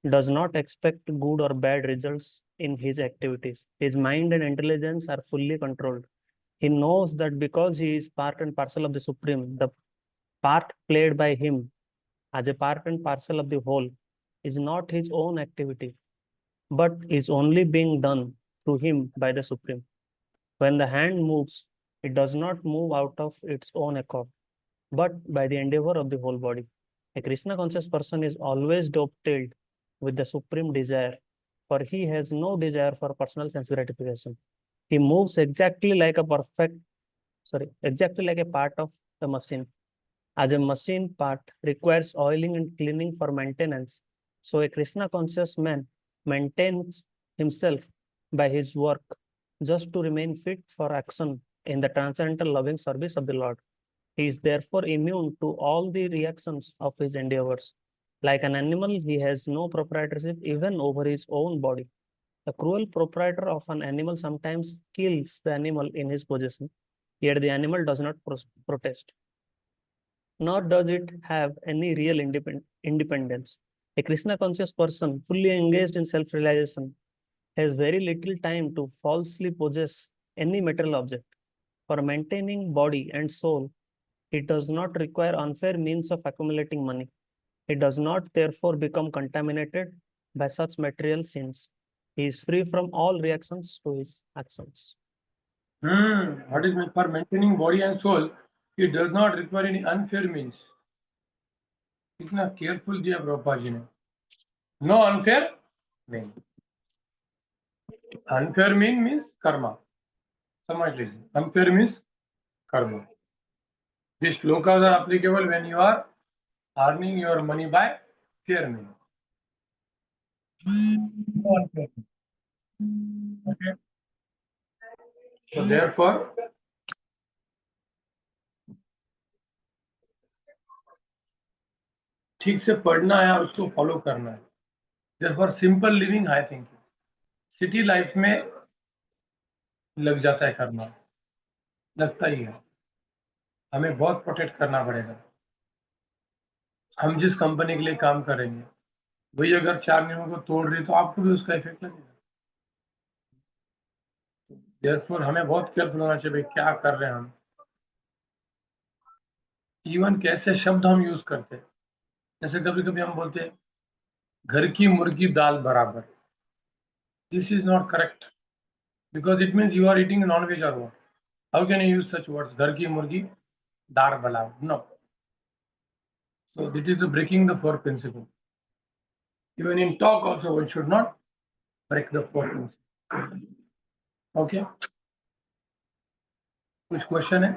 does not expect good or bad results in his activities. His mind and intelligence are fully controlled. He knows that because he is part and parcel of the Supreme, the part played by him as a part and parcel of the whole is not his own activity, but is only being done through him by the Supreme. When the hand moves, it does not move out of its own accord, but by the endeavor of the whole body. A Krishna conscious person is always dovetailed with the supreme desire, for he has no desire for personal sense gratification. He moves exactly like exactly like a part of the machine. As a machine part requires oiling and cleaning for maintenance, so a Krishna conscious man maintains himself by his work just to remain fit for action in the transcendental loving service of the Lord. He is therefore immune to all the reactions of his endeavors. Like an animal, he has no proprietorship even over his own body. The cruel proprietor of an animal sometimes kills the animal in his possession, yet the animal does not protest, nor does it have any real independence. A Krishna conscious person, fully engaged in self realization, has very little time to falsely possess any material object. For maintaining body and soul, it does not require unfair means of accumulating money. It does not therefore become contaminated by such material sins. He is free from all reactions to his actions. What is meant for maintaining body and soul? It does not require any unfair means. कितना careful दिया प्रभुपाद जी ने. No unfair mean. Unfair means karma. समझ लीजिए. Unfair means karma. These shlokas are applicable when you are earning your money by fair means. No unfair means. Okay. So therefore, ठीक से पढ़ना है और उसको फॉलो करना है. Therefore, simple living, I think, city life में लग जाता है करना, लगता ही है. हमें बहुत प्रोटेक्ट करना पड़ेगा. हम जिस कंपनी के लिए काम करेंगे वही अगर 4 नियमों को तोड़ रही तो आपको भी उसका इफेक्ट लगेगा. Therefore, हमें बहुत केयरफुल होना चाहिए भाई क्या कर रहे हैं हम. इवन कैसे शब्द हम यूज करते हैं. जैसे कभी कभी हम बोलते हैं घर की मुर्गी दाल बराबर. This is not correct because it means you are eating non veg और what. How can you use such words? घर की मुर्गी दाल बराबर. No. So this is breaking the fourth principle. Even in talk also one should not break the fourth principle. Okay. कुछ question है?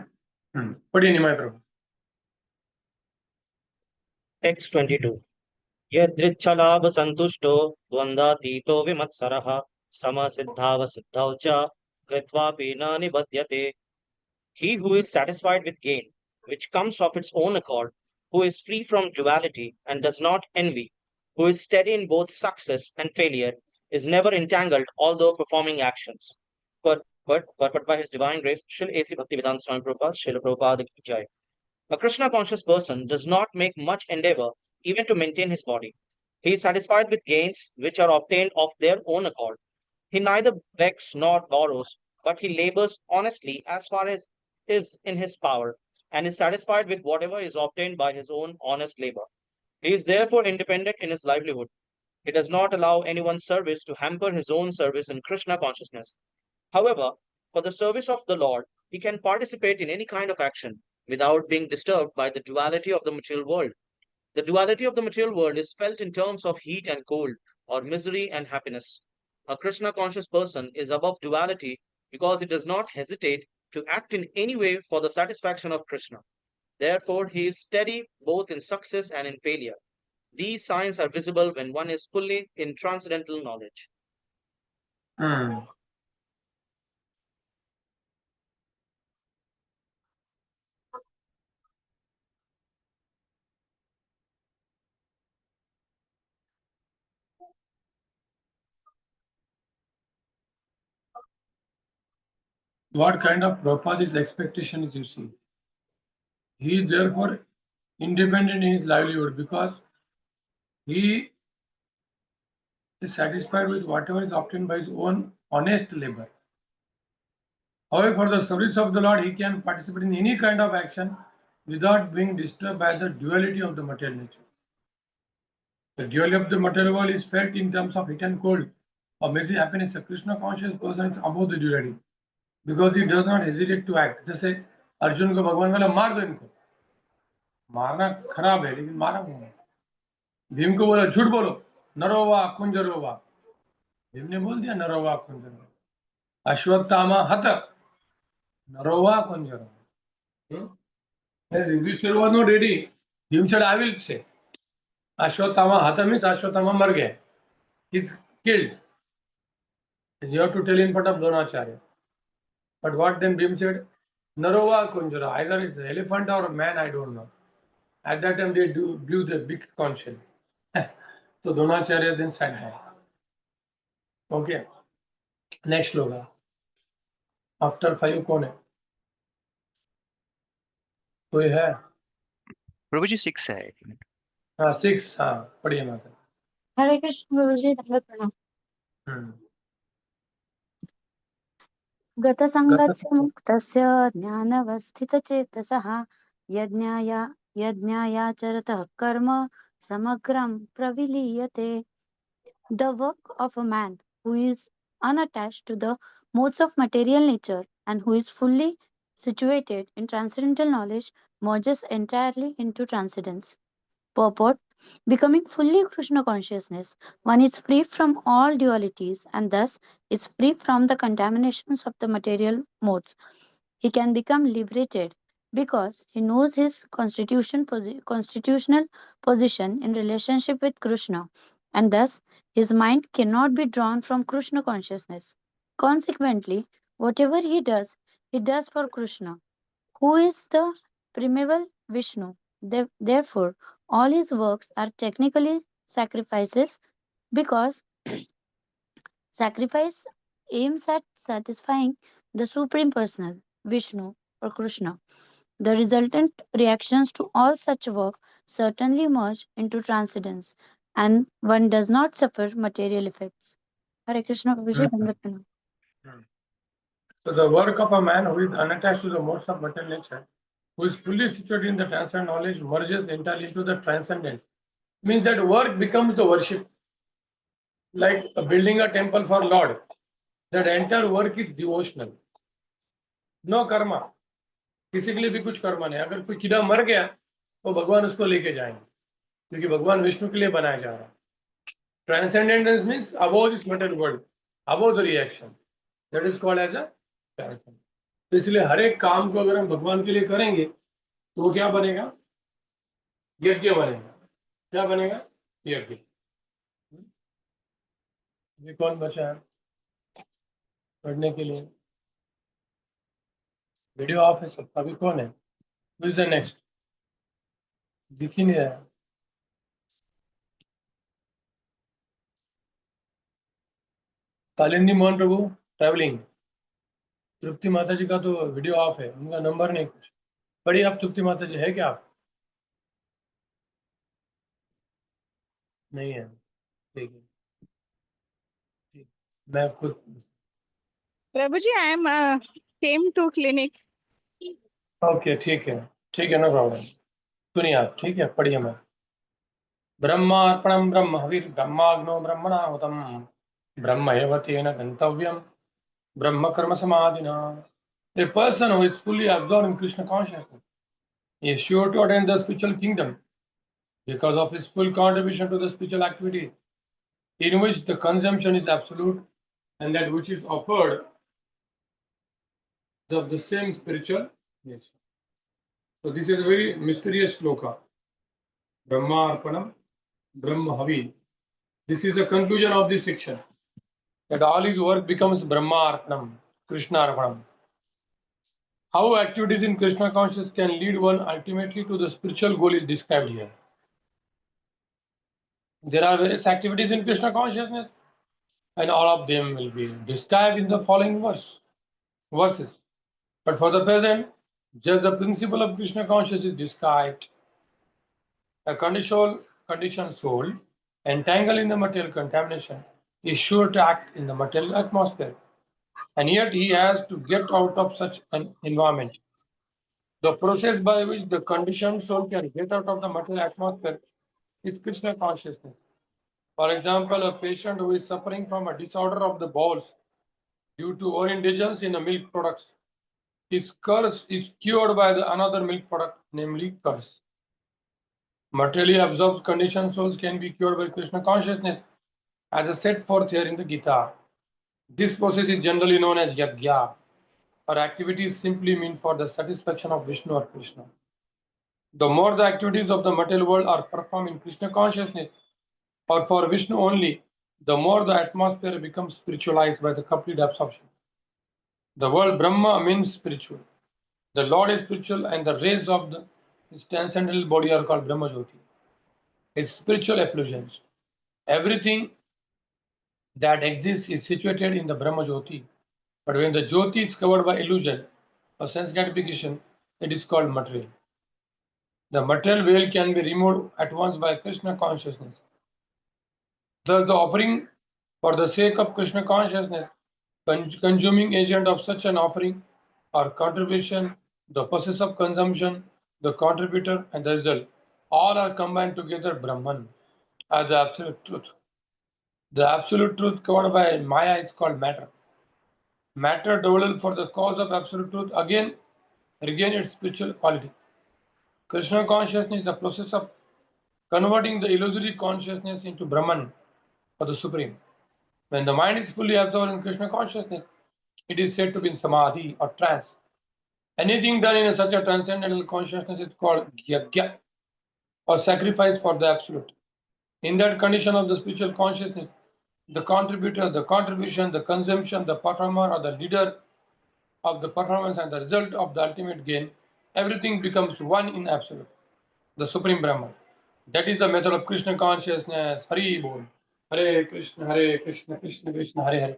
पढ़िए निमाय प्रभु. Text 22. यदृच्छलाभ संतुष्टो द्वन्द्वातीतो विमत्सरः समसिद्धावसिद्धौ च कृत्वापि न निबध्यते. He who is satisfied with gain, which comes of its own accord, who is free from duality and does not envy, who is steady in both success and failure, is never entangled although performing actions. Purport by His Divine Grace, Srila A.C. Bhaktivedanta Swami Prabhupada, Srila Prabhupada ki Jai. A Krishna conscious person does not make much endeavor even to maintain his body. He is satisfied with gains which are obtained of their own accord. He neither begs nor borrows, but he labors honestly as far as is in his power, and is satisfied with whatever is obtained by his own honest labor. He is therefore independent in his livelihood. He does not allow anyone's service to hamper his own service in Krishna consciousness. However, for the service of the Lord, he can participate in any kind of action without being disturbed by the duality of the material world. The duality of the material world is felt in terms of heat and cold, or misery and happiness. A Krishna conscious person is above duality because he does not hesitate to act in any way for the satisfaction of Krishna. Therefore, he is steady both in success and in failure. These signs are visible when one is fully in transcendental knowledge. what kind of Prabhupada's expectation is you see. He is therefore independent in his livelihood because he is satisfied with whatever is obtained by his own honest labor. However, for the service of the Lord, he can participate in any kind of action without being disturbed by the duality of the material nature. The duality of the material world is felt in terms of heat and cold, or amazing happiness. A Krishna conscious person is above the duality because he does not hesitate to act. जैसे अर्जुन को भगवान बोला मार दो इनको, मारना खराब है लेकिन मारा क्यों? भीम को बोला झूठ बोलो, नरोवा कुंजरोवा, भीम ने बोल दिया नरोवा कुंजरोवा. अश्वत्थामा हत, नरोवा कुंजरोवा. As Yudhishthira was not ready, Bhim said, I will say. Ashwatthama hata means Ashwatthama mar gaya. He's killed. You have to tell in front of Dronacharya. But what then Bhim said? Narova Kunjara. Either it's an elephant or a man, I don't know. At that time they blew the big conch shell. So Dronacharya then sat down. Okay. Next sloka. After 5 कौन है? कोई है? Prabhuji 6 है. हाँ 6. हाँ पढ़िए माता. Hare Krishna Guruji, Dandavat Pranam. गतसङ्गस्य मुक्तस्य ज्ञानवस्थितचेतसः यज्ञायाचरतः कर्म समग्रं प्रविलीयते. The work of a man who is unattached to the modes of material nature and who is fully situated in transcendental knowledge merges entirely into transcendence. Purport: becoming fully Krishna consciousness, one is free from all dualities and thus is free from the contaminations of the material modes. He can become liberated because he knows his constitutional position in relationship with Krishna, and thus his mind cannot be drawn from Krishna consciousness. Consequently, whatever he does for Krishna, who is the primeval Vishnu. Therefore, all his works are technically sacrifices because sacrifice aims at satisfying the Supreme Personal, Vishnu or Krishna. The resultant reactions to all such work certainly merge into transcendence, and one does not suffer material effects. Hare Krishna, Prabhuji, Dandavat Pranam. So the work of a man who is unattached to the modes of material nature, who is fully situated in the transcendent knowledge, merges entirely into the transcendence. Means that work becomes the worship. Like building a temple for Lord. That entire work is devotional. No karma. किसी के लिए भी कुछ कर्म नहीं. अगर कोई कीड़ा मर गया तो भगवान उसको लेके जाएंगे क्योंकि भगवान विष्णु के लिए बनाया जा रहा है. Transcendence means above this material world, above the reaction. That is called as a transcendence. तो इसलिए हर एक काम को अगर हम भगवान के लिए करेंगे तो वो क्या बनेगा? यज्ञ बनेगा. क्या बनेगा? यज्ञ. ये कौन बचा है पढ़ने के लिए? वीडियो ऑफ है सब. अभी कौन है? Who is the next? दिख ही नहीं रहा. कालिंदी मोहन प्रभु ट्रैवलिंग. तृप्ति माता जी का तो वीडियो ऑफ है, उनका नंबर नहीं कुछ. पढ़िए आप तृप्ति माता जी. है क्या आप? नहीं है. ठीक है. मैं खुद. Prabhuji, I am came to clinic. Okay ठीक है. ठीक है, नो प्रॉब्लम. सुनिए आप. ठीक है, पढ़िए. मैं ब्रह्मार्पणम ब्रह्म हविर् ब्रह्माग्नो ब्रह्मणाहुतम ब्रह्म एव तेन गंतव्यम ब्रह्म कर्म समाधिना. A person who is fully absorbed in Krishna consciousness is sure to attain the spiritual kingdom because of his full contribution to the spiritual activity, in which the consumption is absolute and that which is offered is of the same spiritual nature. So this is a very mysterious sloka. Brahma Arpanam, Brahma Havi. This is the conclusion of this section. That all his work becomes Brahma Arpanam, Krishna Arpanam. How activities in Krishna consciousness can lead one ultimately to the spiritual goal is described here. There are various activities in Krishna consciousness, and all of them will be described in the following verses. But for the present, just the principle of Krishna consciousness is described. A conditioned soul, entangled in the material contamination, is sure to act in the material atmosphere. And yet he has to get out of such an environment. The process by which the conditioned soul can get out of the material atmosphere is Krishna consciousness. For example, a patient who is suffering from a disorder of the bowels due to overindulgence in the milk products, his curse is cured by the another milk product, namely curse. Materially absorbed conditioned souls can be cured by Krishna consciousness, as set forth here in the Gita. This process is generally known as yajna, or activities simply mean for the satisfaction of Vishnu or Krishna. The more the activities of the material world are performed in Krishna consciousness or for Vishnu only, the more the atmosphere becomes spiritualized by the complete absorption. The word Brahma means spiritual. The Lord is spiritual, and the rays of his transcendental body are called Brahma Jyoti. His spiritual effulgence. Everything that exists is situated in the Brahma Jyoti. But when the Jyoti is covered by illusion or sense gratification, it is called material. The material veil can be removed at once by Krishna consciousness. Thus, the offering for the sake of Krishna consciousness, consuming agent of such an offering or contribution, the process of consumption, the contributor, and the result, all are combined together Brahman as the absolute truth. The absolute truth covered by Maya is called matter. Matter developed for the cause of absolute truth again regain its spiritual quality. Krishna consciousness is the process of converting the illusory consciousness into Brahman or the Supreme. When the mind is fully absorbed in Krishna consciousness, it is said to be in samadhi or trance. Anything done in such a transcendental consciousness is called yajna or sacrifice for the absolute. In that condition of the spiritual consciousness, the contributor, the contribution, the consumption, the performer, or the leader of the performance and the result of the ultimate gain, everything becomes one in absolute, the Supreme Brahman. That is the method of Krishna consciousness. Hari Bol. Hare Krishna, Krishna Krishna, Hare Hare.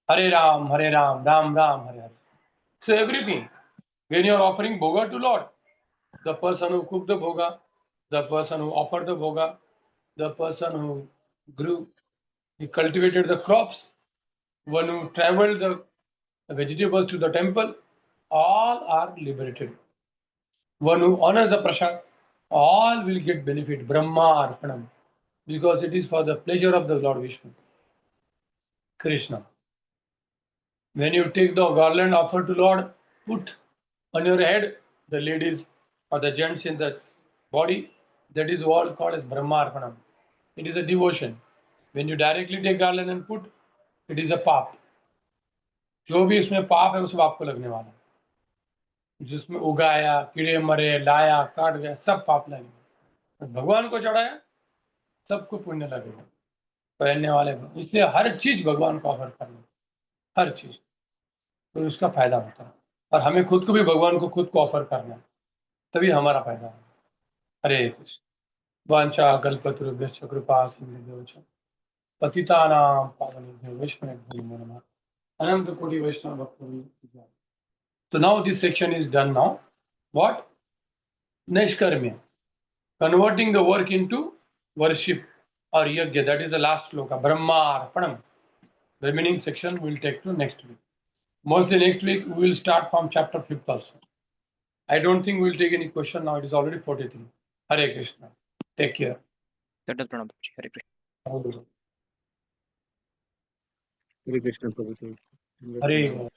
Hare Ram, Ram Ram, Hare Hare. So everything, when you are offering bhoga to Lord, the person who cooked the bhoga, the person who offered the bhoga, the person who grew, he cultivated the crops, one who traveled the vegetables to the temple, all are liberated. One who honors the prasad, all will get benefit. Brahma Arpanam, because it is for the pleasure of the Lord Vishnu, Krishna. When you take the garland offered to Lord, put on your head, the ladies or the gents in the body, that is all called as Brahma Arpanam. It is a devotion. When you directly take garland and put, it is a पाप. जो भी इसमें पाप है वो सब आपको लगने वाला है. जिसमें उगाया, कीड़े मरे, लाया, काट गया, सब पाप लगेगा. भगवान को चढ़ाया, सबको पुण्य लगेगा. पहनने वाले को. इसलिए हर चीज भगवान को ऑफर करना, हर चीज, तो उसका फायदा होता है. और हमें खुद को भी भगवान को खुद को ऑफर करना है, तभी हमारा फायदा है. हरे कृष्ण. वांछा कल्पतरुभ्यश्च कृपा सिंधुभ्यो च पतितानां पावनेभ्यो वैष्णवेभ्यो नमो नमः. Ananta Koti Vaishnava Bhakti. So now this section is done now. What? Nishkarmya. Converting the work into worship or yajna. That is the last sloka. Brahma Arpanam. Remaining section we will take to next week. Mostly next week we will start from chapter 5th also. I don't think we will take any question now. It is already 43. Hare Krishna. Take care. That is Pranam. Hare Krishna. Hare Hare Krishna Prabhu. Hare